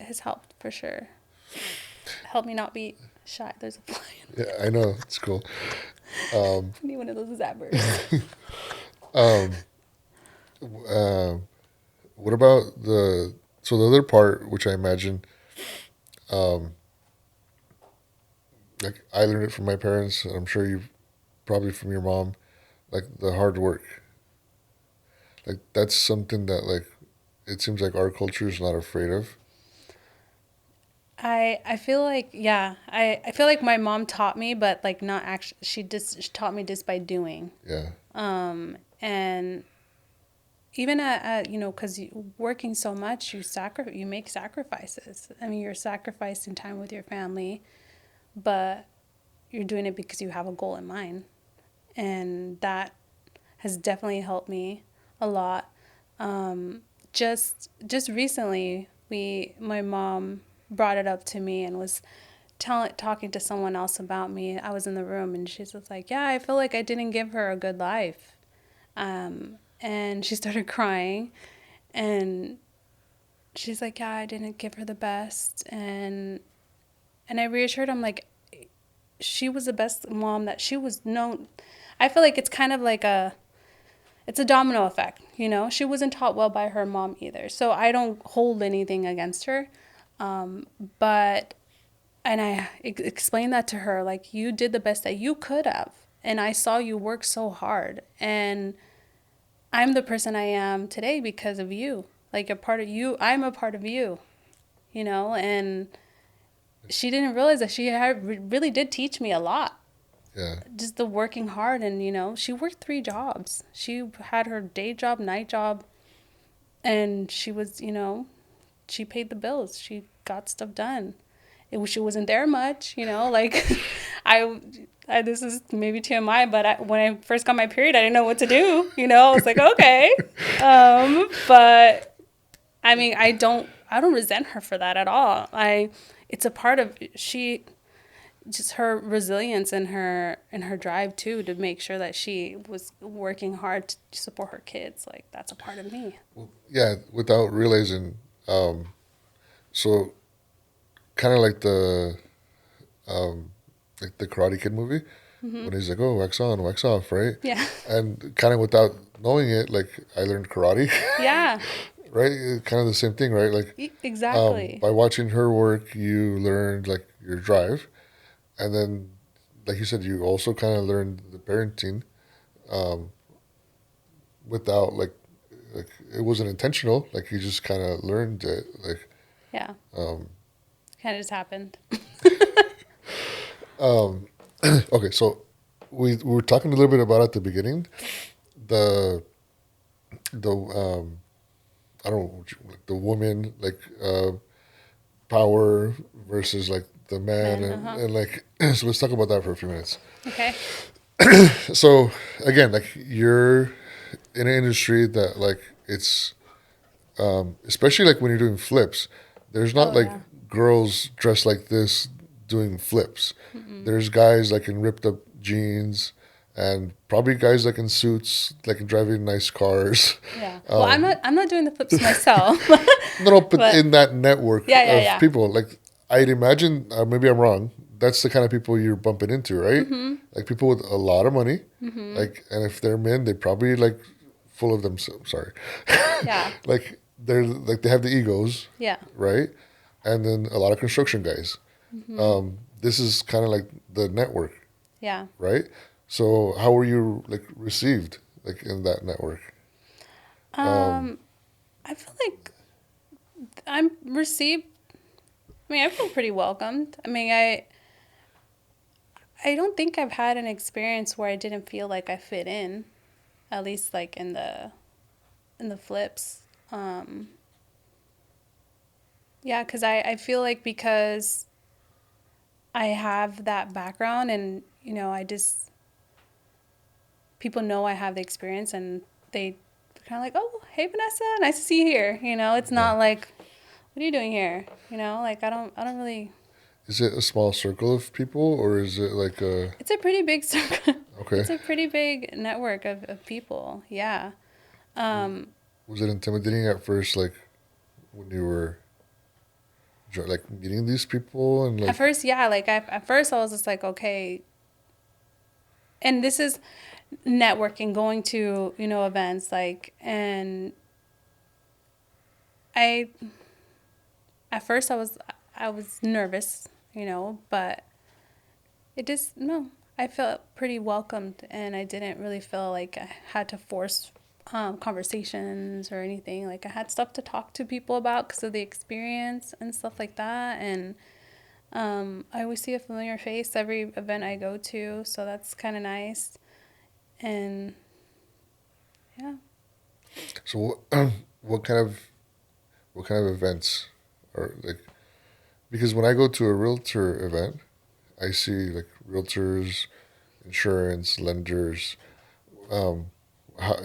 has helped for sure. Helped me not be shy. There's a fly. yeah, I know it's cool. Um, I need one of those zappers. um, uh, what about the other part, which I imagine, um, like I learned it from my parents, and I'm sure you probably from your mom, like the hard work. Like that's something that like it seems like our culture is not afraid of. I feel like yeah, I feel like my mom taught me, but like not actually. She taught me just by doing. Yeah, And even at because working so much, you make sacrifices. I mean, you're sacrificing time with your family, but you're doing it because you have a goal in mind, and that has definitely helped me a lot. Just recently, we my mom brought it up to me and was talking to someone else about me. I was in the room and she's just like, "Yeah, I feel like I didn't give her a good life." And she started crying, and she's like, "Yeah, I didn't give her the best." And I reassured him like she was the best mom that she was known. I feel like it's kind of like it's a domino effect, She wasn't taught well by her mom either. So I don't hold anything against her. But and I explained that to her like you did the best that you could have. And I saw you work so hard, and I'm the person I am today because of you. Like a part of you, I'm a part of you, and she didn't realize that really did teach me a lot. yeah, Just the working hard, and she worked 3 jobs. She had her day job, night job, and she was, she paid the bills. She got stuff done. She wasn't there much, like I, this is maybe TMI, but when I first got my period, I didn't know what to do. I was like, okay, but I mean, I don't resent her for that at all. It's a part of just her resilience and her drive too to make sure that she was working hard to support her kids. Like that's a part of me. well, yeah. Without realizing, so kind of um, like the Karate Kid movie. Mm-hmm. when he's like, "Oh, wax on, wax off," right? Yeah. And kind of without knowing it, like I learned karate, Yeah. right? Kind of the same thing, right? Like Exactly. by watching her work, you learned like your drive, and then, like you said, you also kind of learned the parenting um, without like it wasn't intentional. Like you just kind of learned it. Like Yeah. um, Kind of just happened. um, okay, so we were talking a little bit about at the beginning the the I don't know like the woman like power versus like the man Man. Uh huh. and like so let's talk about that for a few minutes. Okay. So again, like you're in an industry that like it's especially like when you're doing flips, there's not Oh like yeah. girls dressed like this doing flips. Mm-mm. There's guys like in ripped up jeans and probably guys like in suits, like driving nice cars. Yeah. Well, I'm Um, not. I'm not doing the flips myself, no, no, but but in that network yeah, yeah, of yeah. people, like I'd imagine, maybe I'm wrong. That's the kind of people you're bumping into, right? Mm-hmm. Like people with a lot of money, Mm-hmm. like, and if they're men, they probably like full of themselves. Sorry, Yeah. like they're like they have the egos, Yeah. right? And then a lot of construction guys. Mm-hmm. This is kind of like the network, Yeah. right? So how were you like received like in that network? Um, Um, I feel like I'm received. I mean, I feel pretty welcomed. I mean, I don't think I've had an experience where I didn't feel like I fit in, at least like in the flips. Um, yeah, because I feel like because I have that background and I just people know I have the experience and they kind of like, oh, hey Vanessa, nice to see you here. It's yeah. not like, what are you doing here? Like I don't really. Is it a small circle of people or is it like a It's a pretty big circle. okay? It's a pretty big network of people. Yeah. Um, Was it intimidating at first, like when you were like meeting these people and at like first, yeah, like at first I was just like, okay, and this is networking, going to events like, and I at first I was nervous, but it just no, I felt pretty welcomed, and I didn't really feel like I had to force conversations or anything. Like I had stuff to talk to people about because of the experience and stuff like that, and I always see a familiar face every event I go to, so that's kind of nice. And yeah. so what, what kind of what kind of events are like because when I go to a realtor event, I see like realtors, insurance, lenders. Um,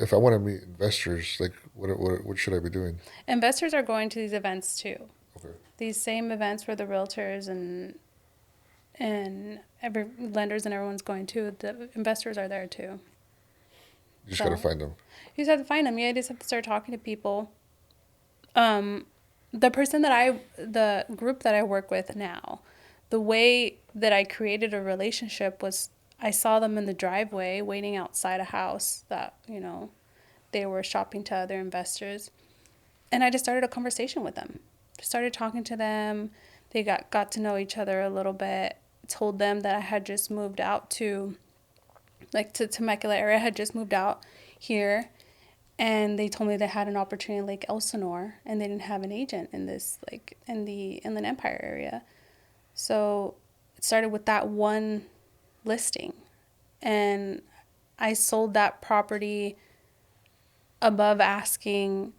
if I want to meet investors, like what should I be doing? Investors are going to these events too. Okay, These same events where the realtors and every lenders and everyone's going to. The investors are there too. you just gotta So find them. you just have to find them. Yeah, you just have to start talking to people. Um, the group that I work with now, the way that I created a relationship was I saw them in the driveway waiting outside a house that they were shopping to other investors, and I just started a conversation with them. Started talking to them. They got to know each other a little bit. Told them that I had just moved out to Temecula area. I had just moved out here, and they told me they had an opportunity in Lake Elsinore, and they didn't have an agent in this like in the Inland Empire area. So it started with that one listing, and I sold that property above asking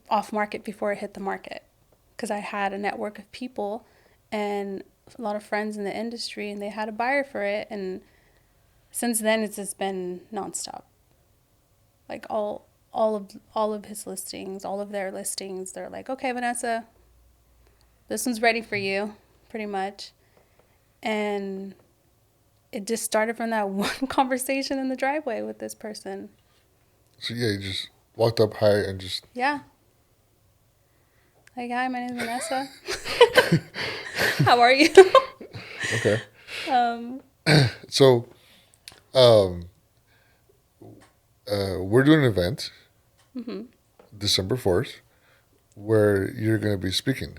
off market before it hit the market because I had a network of people and a lot of friends in the industry, and they had a buyer for it. And since then, it's just been nonstop. Like all of his listings, all of their listings, they're like, okay, Vanessa, this one's ready for you, pretty much. And it just started from that one conversation in the driveway with this person. So yeah, you just walked up high and just Yeah. Like, hi, my name is Vanessa. How are you? okay. um, So Um, we're doing an event December 4th where you're going to be speaking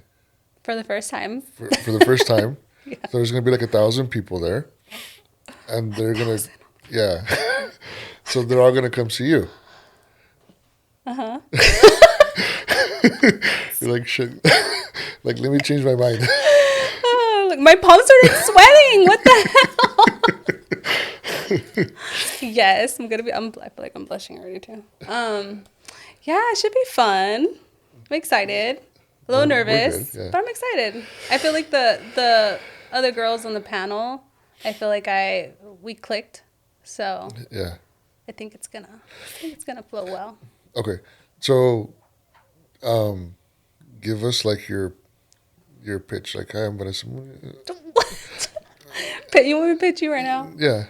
For the first time. for the first time. Yeah. So there's going to be like 1,000 people there, and they're going to, yeah. So they're all going to come see you. Uh-huh. You're like, shit. Like, let me change my mind. Oh, look, my palms started sweating. What the hell? Yes, I feel like I'm blushing already too. Yeah, it should be fun. I'm excited. A little We're good, nervous, yeah. but I'm excited. I feel like the other girls on the panel, I feel like we clicked. So Yeah. I think it's gonna flow well. Okay. So, give us like your pitch. Like, hi, I'm Vanessa. What? You want me to pitch you right now? Yeah.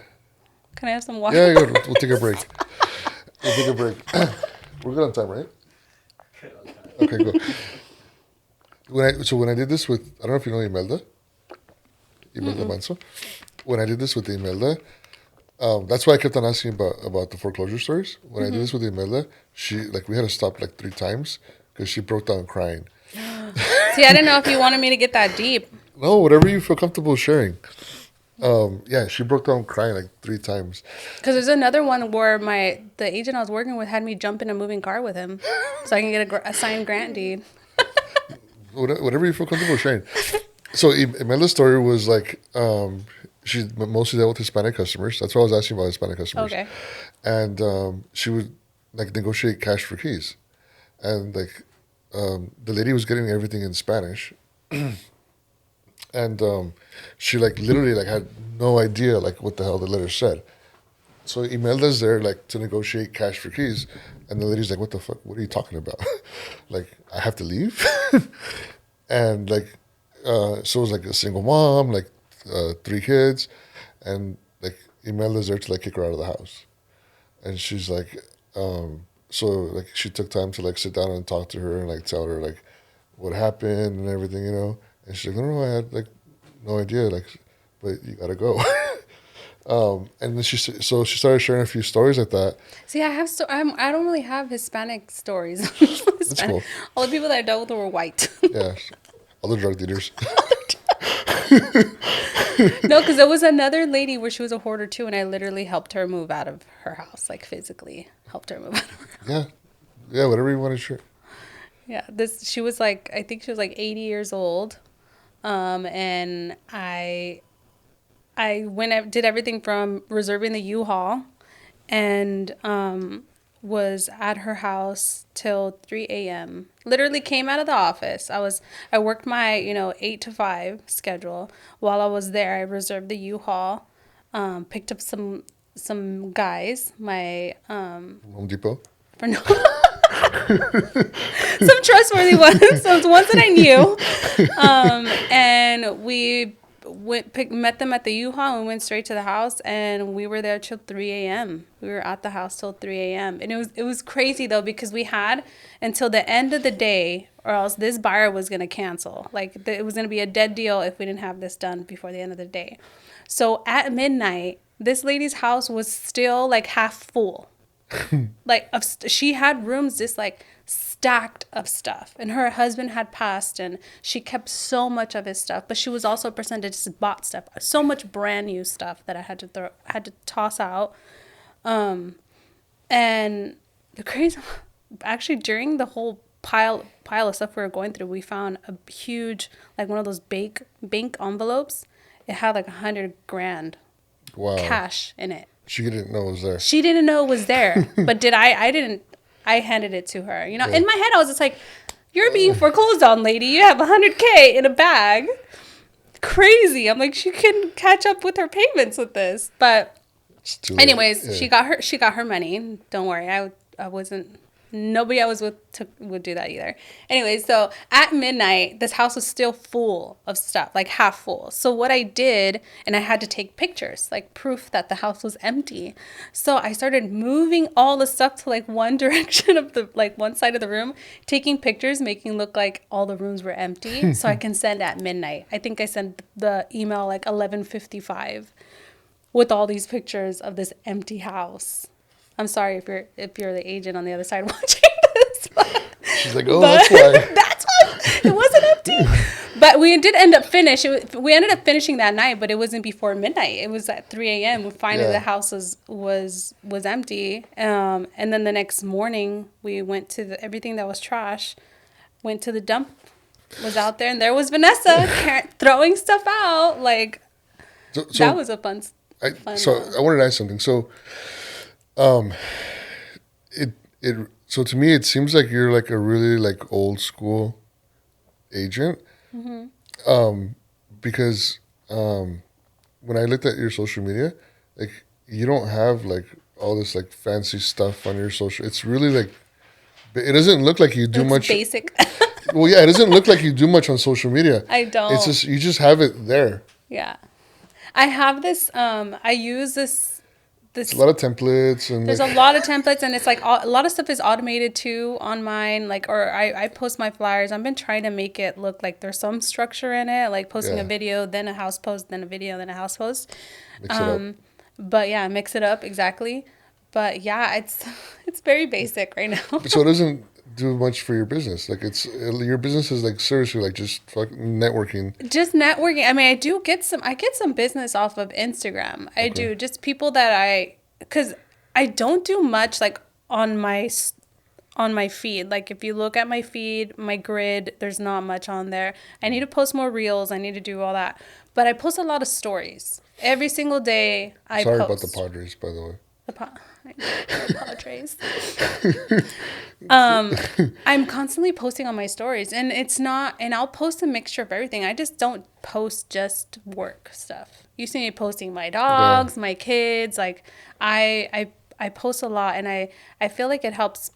Can I have some water? Yeah, good. We'll take a break. We'll take a break. We're good on time, right? Okay, cool. When I did this with, I don't know if you know Imelda Manso. When I did this with Imelda, that's why I kept on asking about the foreclosure stories. When I did this with Imelda, we had to stop like 3 times because she broke down crying. See, I didn't know if you wanted me to get that deep. No, whatever you feel comfortable sharing. Yeah, she broke down crying like 3 times. Because there's another one where the agent I was working with had me jump in a moving car with him, so I can get a signed grant deed. Whatever you feel comfortable sharing. So Imelda's story was like, she mostly dealt with Hispanic customers. That's why I was asking about Hispanic customers. Okay. And she would like negotiate cash for keys, and like the lady was getting everything in Spanish, and she like literally like had no idea like what the hell the letter said. So Imelda's there like to negotiate cash for keys, and the lady's like, "What the fuck? What are you talking about? Like I have to leave?" And like, so it was like a single mom, like 3 kids, and like Imelda's there to like kick her out of the house, and she's like, so like she took time to like sit down and talk to her and like tell her like what happened and everything, and she's like, no, I had like no idea, like, but you gotta go. And then so she started sharing a few stories like that. See, I don't really have Hispanic stories. That's cool. All the people that I dealt with were white. Yeah, all the drug dealers. No, because there was another lady where she was a hoarder too, and I literally helped her move out of her house, like physically helped her move out of her house. Yeah, yeah, whatever you want to share. Yeah, she was like, I think she was like 80 years old, and did everything from reserving the U-Haul, and was at her house till 3 a.m. Literally came out of the office. I worked my 8 to 5 schedule. While I was there, I reserved the U-Haul, picked up some guys, my Home Depot. for no. Some trustworthy ones, so ones that I knew, and we met them at the U-Haul and went straight to the house, and we were there till 3 a.m. We were at the house till 3 a.m. And it was crazy though, because we had until the end of the day, or else this buyer was going to cancel. Like it was going to be a dead deal if we didn't have this done before the end of the day. So at midnight, this lady's house was still like half full. Like she had rooms just like stacked of stuff, and her husband had passed, and she kept so much of his stuff, but she was also a person that just bought stuff, so much brand new stuff that I had to toss out. And the crazy, actually, during the whole pile of stuff we were going through, we found a huge, like one of those bank envelopes. It had like 100 grand cash in it. She didn't know it was there. She didn't know it was there. But I didn't. I handed it to her. Yeah. In my head, I was just like, you're being foreclosed on, lady. You have 100K in a bag. Crazy. I'm like, she can catch up with her payments with this. But anyways, yeah. she got her money. Don't worry. I wasn't. Nobody I was with would do that either. Anyway, so at midnight, this house was still full of stuff, like half full. So what I did, and I had to take pictures, like proof that the house was empty. So I started moving all the stuff to like one direction of one side of the room, taking pictures, making look like all the rooms were empty, so I can send at midnight. I think I sent the email like 11:55. with all these pictures of this empty house. I'm sorry if you're the agent on the other side watching this, She's like, oh, but that's why. that's why it wasn't empty. But we did end up we ended up finishing that night, but it wasn't before midnight. It was at 3 a.m. Finally, Yeah. the house was empty. And then the next morning, we went to everything that was trash, went to the dump, was out there, and there was Vanessa throwing stuff out. Like So, that was a fun. I wanted to ask something. So, um, it so to me it seems like you're like a really like old school agent. Because when I looked at your social media, like you don't have like all this like fancy stuff on your social. It's really like it doesn't look like you do It's much. basic. Well, yeah, it doesn't look like you do much on social media. I don't. It's just you just have it there. Yeah. I have this I use this It's a lot of templates and there's like, a lot of templates, and it's like a lot of stuff is automated too on mine. Like, or I post my flyers. I've been trying to make it look like there's some structure in it, like posting Yeah. a video, then a house post, then a video, then a house post. mix it up. But yeah, mix it up exactly. But yeah, it's very basic right now. So it doesn't do much for your business. Like it's your business is like seriously like just fucking networking. Just networking. I mean, I get some business off of Instagram. I do, just people that cuz I don't do much like on my feed. Like if you look at my feed, my grid, there's not much on there. I need to post more reels. I need to do all that. But I post a lot of stories. Every single day I Sorry post. about the Padres, by the way. I apologize. I'm constantly posting on my stories, and I'll post a mixture of everything. I just don't post just work stuff. You see me posting my dogs, my kids, like I post a lot, and I feel like it helps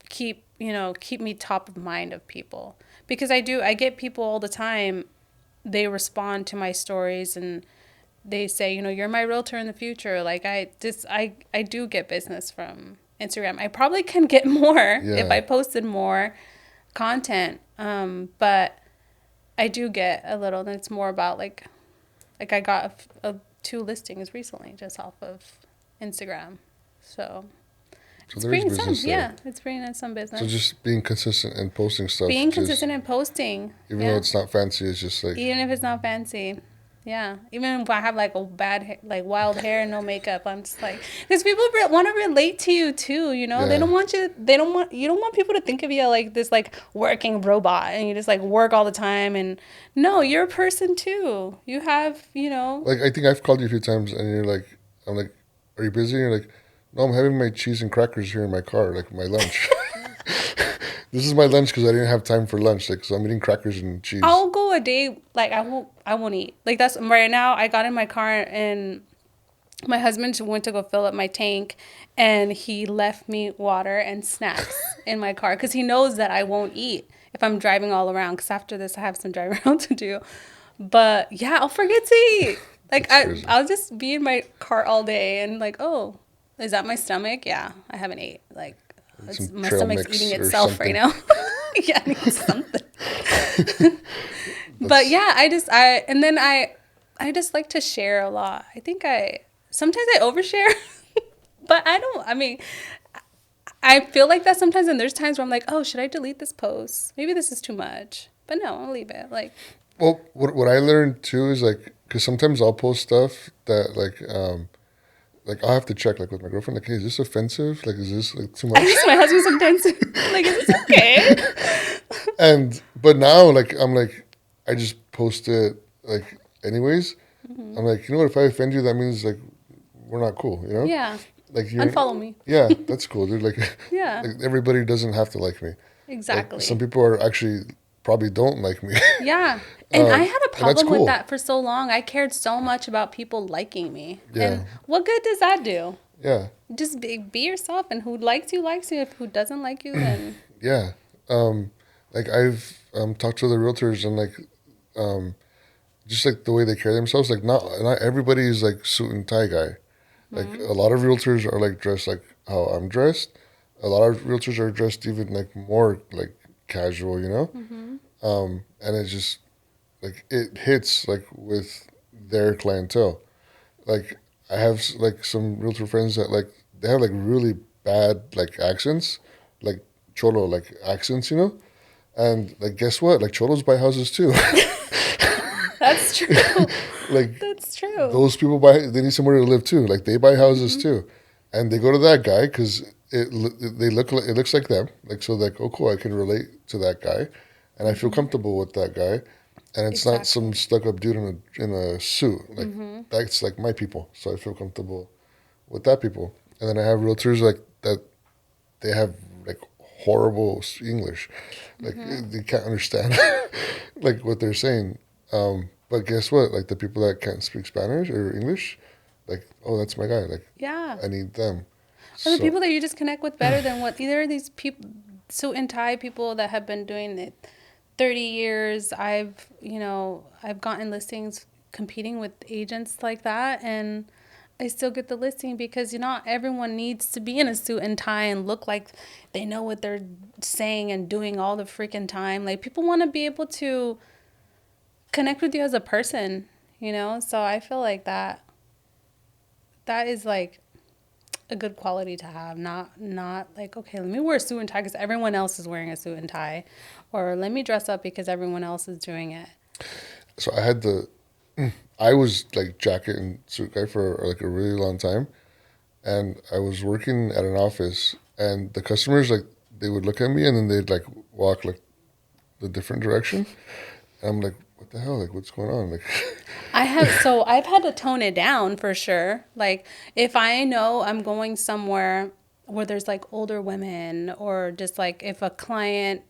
keep me top of mind of people, because I get people all the time, they respond to my stories and they say, you're my realtor in the future. Like I do get business from Instagram. I probably can get more if I posted more content. But I do get a little, and it's more about like I got two listings recently just off of Instagram. So it's there is bringing some, business there. yeah, it's bringing in some business. So just being consistent and posting stuff. Being consistent and posting. Even though it's not fancy, it's just like. Even if it's not fancy. Yeah. Even if I have like a bad, like wild hair and no makeup, I'm just like, because people want to relate to you too, Yeah. They don't want you don't want people to think of you like this like working robot and you just like work all the time. And no, you're a person too. You have, Like, I think I've called you a few times and you're like, I'm like, are you busy? And you're like, no, I'm having my cheese and crackers here in my car, like my lunch. This is my lunch because I didn't have time for lunch. Like, so I'm eating crackers and cheese. I'll go a day, like I won't eat. Like that's right now I got in my car and my husband went to go fill up my tank and he left me water and snacks in my car because he knows that I won't eat if I'm driving all around, because after this I have some driving around to do. But yeah, I'll forget to eat. Like I'll just be in my car all day and like, oh, is that my stomach? Yeah, I haven't ate. Like my stomach's eating itself right now. Yeah, I need something. But yeah, I just like to share a lot. I think sometimes I overshare, but I feel like that sometimes, and there's times where I'm like, oh, should I delete this post? Maybe this is too much. But no, I'll leave it. Like, well, what I learned too is like, because sometimes I'll post stuff that like I'll have to check like with my girlfriend, like, hey, is this offensive? Like, is this like too much? I ask my husband sometimes, like, is this okay? But now like I'm like, I just post it like anyways. Mm-hmm. I'm like, if I offend you, that means like we're not cool, Yeah. Like unfollow me. Yeah, that's cool, dude. Like, yeah. Like, everybody doesn't have to like me. Exactly. Like, some people are actually probably don't like me. Yeah. And I had a problem cool. with that for so long. I cared so much about people liking me. Yeah. And what good does that do? Yeah. Just be yourself, and who likes you likes you. If who doesn't like you, then yeah. Like I've talked to the realtors and like just like the way they carry themselves, like not everybody is like suit and tie guy. Like a lot of realtors are like dressed like how I'm dressed. A lot of realtors are dressed even like more like casual, Mm-hmm. And it's just like it hits like with their clientele. Like I have like some realtor friends that like they have like really bad like accents, like cholo like accents, you know. And like, guess what? Like cholos buy houses too. That's true. Like That's true. those people buy. They need somewhere to live too. Like they buy houses Hmm. too, and they go to that guy because they look like, it looks like them. Like so, like oh cool, I can relate to that guy, and I feel Hmm. comfortable with that guy, and it's not some Exactly. stuck up dude in a suit. Like Hmm. that's like my people, so I feel comfortable with that people. And then I have realtors like that. They have like horrible English, like Hmm. they can't understand like what they're saying. But guess what? Like the people that can't speak Spanish or English, like oh that's my guy. Like Yeah. I need them. Or the So people that you just connect with better than what either of these people, suit and tie people that have been doing it 30 years. I've gotten listings competing with agents like that, and I still get the listing because not everyone needs to be in a suit and tie and look like they know what they're saying and doing all the freaking time. Like people want to be able to connect with you as a person. So I feel like that is like a good quality to have. Not like, okay, let me wear a suit and tie because everyone else is wearing a suit and tie, or let me dress up because everyone else is doing it. so I had the I was like jacket and suit guy for like a really long time, and I was working at an office, and the customers like they would look at me and then they'd like walk like the different direction. And I'm like, what the hell? Like what's going on? Like I've had to tone it down for sure. Like if I know I'm going somewhere where there's like older women, or just like if a client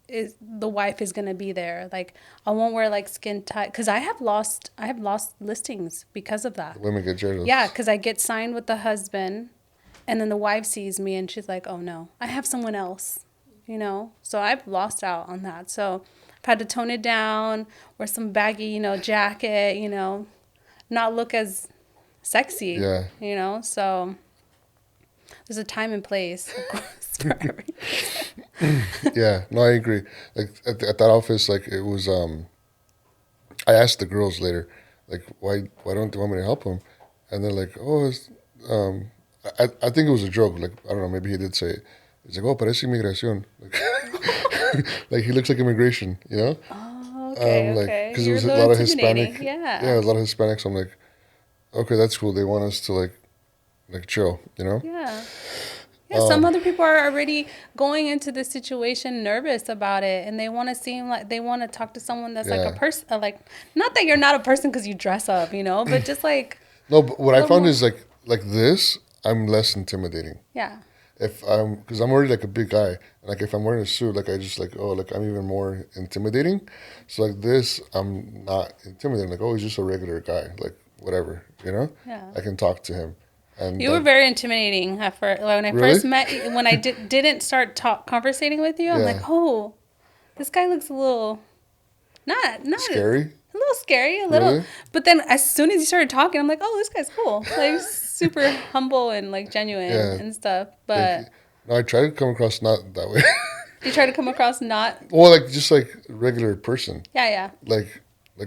is the wife is going to be there, like I won't wear like skin tight cuz I have lost listings because of the that. women get Yeah, jealous. cuz I get signed with the husband, and then the wife sees me and she's like, "Oh no, I have someone else." So I've lost out on that. So I've had to tone it down, wear some baggy jacket, not look as sexy, Yeah, So there's a time and place, of course, for everything. yeah. No, I agree. Like at that office, like it was. I asked the girls later, like, why don't they want me to help them? And they're like, oh, I think it was a joke. Like I don't know, maybe he did say it. He's like, oh, parece inmigración. Like, like he looks like immigration, you know? Oh, okay, Like okay. because it You're a was a little lot of intimidating. Hispanic. Yeah, Yeah. a lot of Hispanics. I'm like, okay, that's cool. They want us to like chill, you know? Yeah. Yeah, some Um, other people are already going into this situation nervous about it, and they want to seem like they want to talk to someone that's like a yeah. person, like not that you're not a person because you dress up, but just like No, but what a I little found more. is like this, I'm less intimidating. Yeah. If I'm because I'm already like a big guy, and like if I'm wearing a suit, like I just like oh like I'm even more intimidating. So like this, I'm not intimidating. Like oh he's just a regular guy, like whatever, you know. Yeah. I can talk to him, and You were like very intimidating at first. When I really, first met, when I didn't start conversating with you, I'm like, yeah, oh, this guy looks a little not a scary, little scary, a little. really. But then as soon as you started talking, I'm like, oh, this guy's cool, like super humble and like genuine Yeah, and stuff. thank you. But No, I try to come across not that way. you try to come across not, Well, like just like regular person, yeah, yeah, like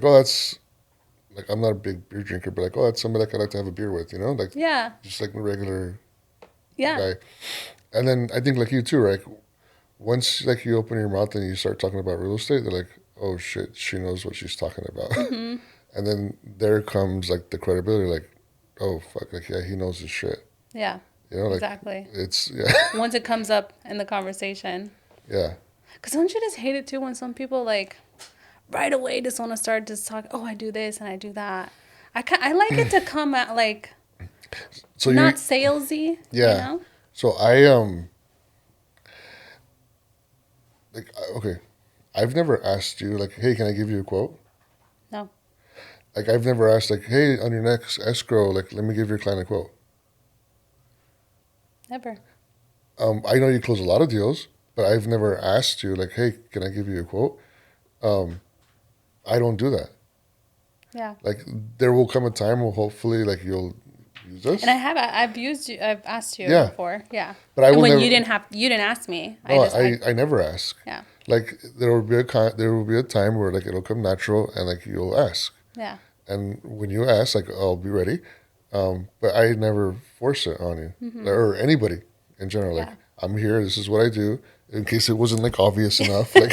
oh that's like I'm not a big beer drinker, but like oh that's somebody like I like to have a beer with, you know, like yeah, just like a regular yeah, guy. And then I think like you too, right? Once like you open your mouth and you start talking about real estate, they're like, oh shit, she knows what she's talking about. mm-hmm, And then there comes like the credibility, like, oh fuck, like yeah, he knows his shit. yeah, You know, like exactly. it's yeah, Once it comes up in the conversation, yeah, because don't you just hate it too when some people like right away just want to start just talk. Oh, I do this and I do that. I like it to come out like so you not salesy, you yeah, know? so I like okay, I've never asked you like, hey, can I give you a quote? No, Like I've never asked like, hey, on your next escrow, like let me give your client a quote. never. I know you close a lot of deals, but I've never asked you like, hey, can I give you a quote? Um, I don't do that. Yeah. Like there will come a time where hopefully like you'll use And I us. have I've used you I've asked you Yeah, before. Yeah. but I And will when never. you didn't ask me. I No, just I I never ask. yeah. Like there will be a time where like it'll come natural and like you'll ask. Yeah. And when you ask, like I'll be ready. But I never force it on you or anybody in general. Like, Yeah. I'm here. This is what I do. In case it wasn't like obvious enough, like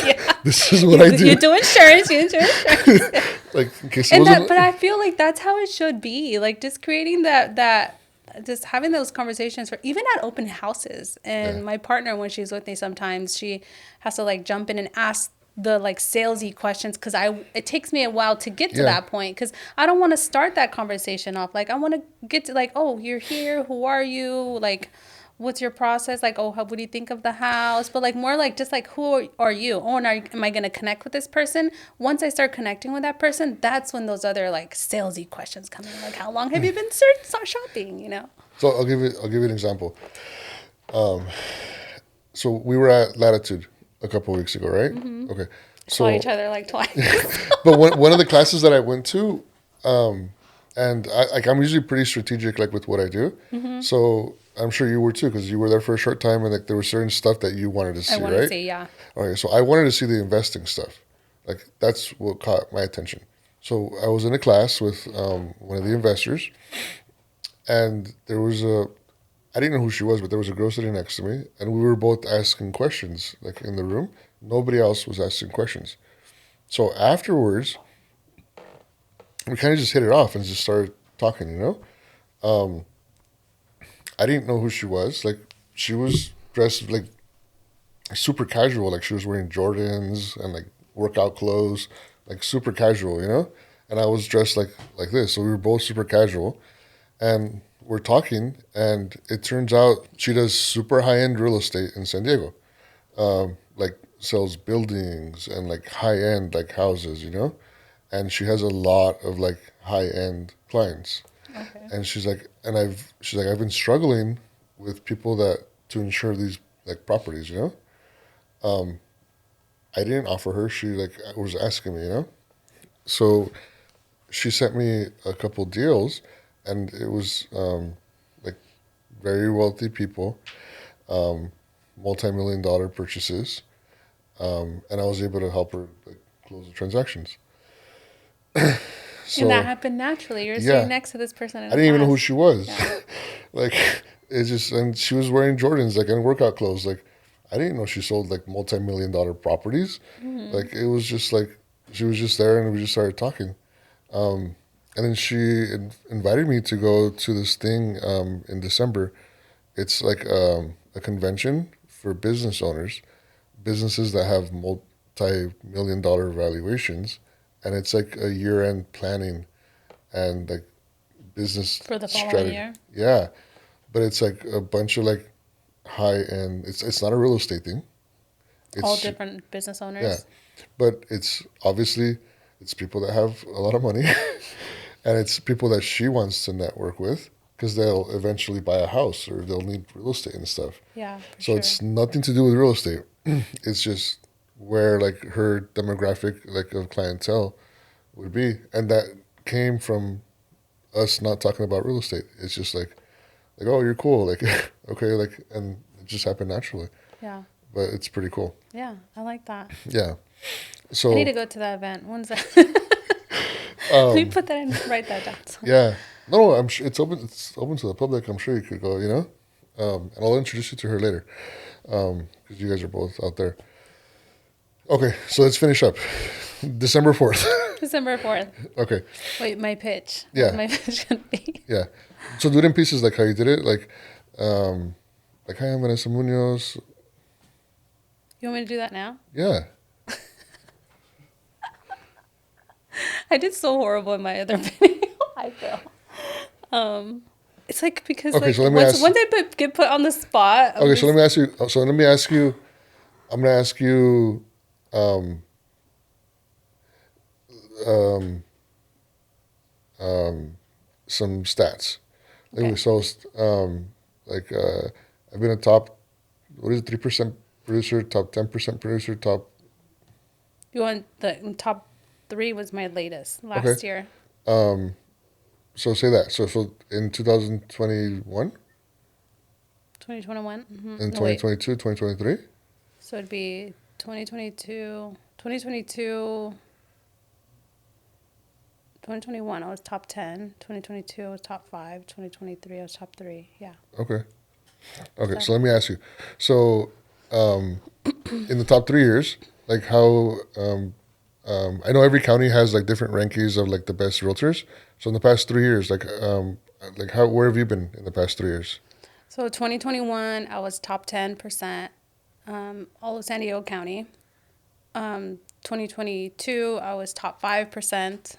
Yeah. this is what I You do. do insurance. You do insurance. Like in case it And that, but wasn't. I feel like that's how it should be. Like just creating that just having those conversations for even at open houses. Yeah, And my partner, when she's with me, sometimes she has to like jump in and ask the like salesy questions because I it takes me a while to get to yeah. that point because I don't want to start that conversation off. Like I want to get to like, oh, you're here. Who are you? Like, what's your process? Like, oh, what do you think of the house? But like more like just like who are you? Oh, and am I gonna connect with this person? Once I start connecting with that person, that's when those other like salesy questions come in. Like, how long have you been shopping? You know? So I'll give you an example. So we were at Latitude a couple of weeks ago, right? Okay. Saw So, each other like twice. but one of the classes that I went to, and I'm usually pretty strategic like with what I do. So I'm sure you were too because you were there for a short time and like there was certain stuff that you wanted to I see, want to right? see, yeah. Okay, so I wanted to see the investing stuff. Like that's what caught my attention. So I was in a class with one of the investors, and there was a I didn't know who she was, but there was a girl sitting next to me, and we were both asking questions like in the room. Nobody else was asking questions. So afterwards, we kind of just hit it off and just started talking. I didn't know who she was. Like she was dressed like super casual, like she was wearing Jordans and like workout clothes, like super casual. And I was dressed like this, so we were both super casual, and we're talking, and it turns out she does super high end real estate in San Diego, like sells buildings and like high end like houses, and she has a lot of like high end clients, Okay. and she's like I've been struggling with people that to insure these like properties. I didn't offer her. She like was asking me. So she sent me a couple deals, and it was like very wealthy people, multi-million dollar purchases, and I was able to help her like, close the transactions. And that So happened naturally. You're sitting yeah, next to this person in I a didn't even know who class. she was. Yeah. Like it's just, and she was wearing Jordans like and workout clothes. Like I didn't know she sold like multi-million dollar properties. Mm-hmm. Like it was just like she was just there, and we just started talking. And then she invited me to go to this thing in December. It's like a convention for business owners, businesses that have multi-million dollar valuations, and it's like a year-end planning and like business For the following strategy. year. Yeah, but it's like a bunch of like high-end. It's not a real estate thing. All It's different business yeah, owners. but it's obviously it's people that have a lot of money, and it's people that she wants to network with because they'll eventually buy a house or they'll need real estate and stuff. Yeah, for So sure. it's nothing to do with real estate. It's just where like her demographic like of clientele would be, and that came from us not talking about real estate. It's just like oh you're cool like okay like and it just happened naturally, Yeah. but it's pretty cool. Yeah, I like that. Yeah. I need to So go to that event. When's that? Let me um, put that in, write that down. yeah, no, I'm sure it's open. It's open to the public. I'm sure you could go. And I'll introduce you to her later because you guys are both out there. Okay, so let's finish up. December 4th. December 4th. Okay, Wait, my pitch. What yeah, my pitch gonna be? yeah. So do it in pieces like how you did it, like hi, I'm Vanessa Muñoz. You want me to do that now? Yeah. I did so horrible in my other video. I feel. It's like because Okay, like so let me ask. once get put on the spot, I'm Okay, so let just me ask you. So let me ask you. I'm gonna ask you. Um, um, some stats. Anyway, okay. so like I've been a top, what is it, 3% producer, top 10% producer, top. You want the top three was my latest Okay. last year, Um, so say that. So in 2021, 2021. in No wait, 2022, 2023. so it'd be 2022, 2022, 2021, I was top 10. 2022, I was top 5. 2023, I was top 3. Yeah. Okay. Okay. So So let me ask you. So, in the top 3 years, like how I know every county has like different rankings of like the best realtors. So in the past 3 years, like how where have you been in the past 3 years? So 2021, I was top 10%, all of San Diego County. 2022, I was top 5%.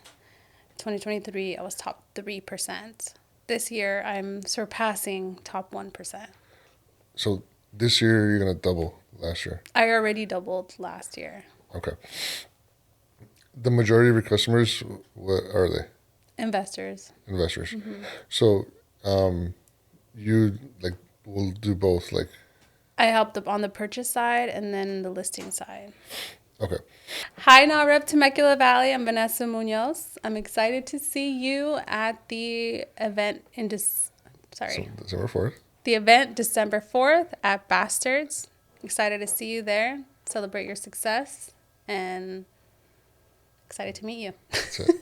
2023, I was top 3%. This year, I'm surpassing top 1%. So this year you're gonna double last year. I already doubled last year. Okay. The majority of your customers, what are they? Investors. Investors. Hmm. So you like will do both. Like I helped up on the purchase side and then the listing side. okay. Hi, now Rep Temecula Valley. I'm Vanessa Muñoz. I'm excited to see you at the event So sorry, December 4th. the event December 4th at Bastards. Excited to see you there. Celebrate your success and excited to meet you. That's it.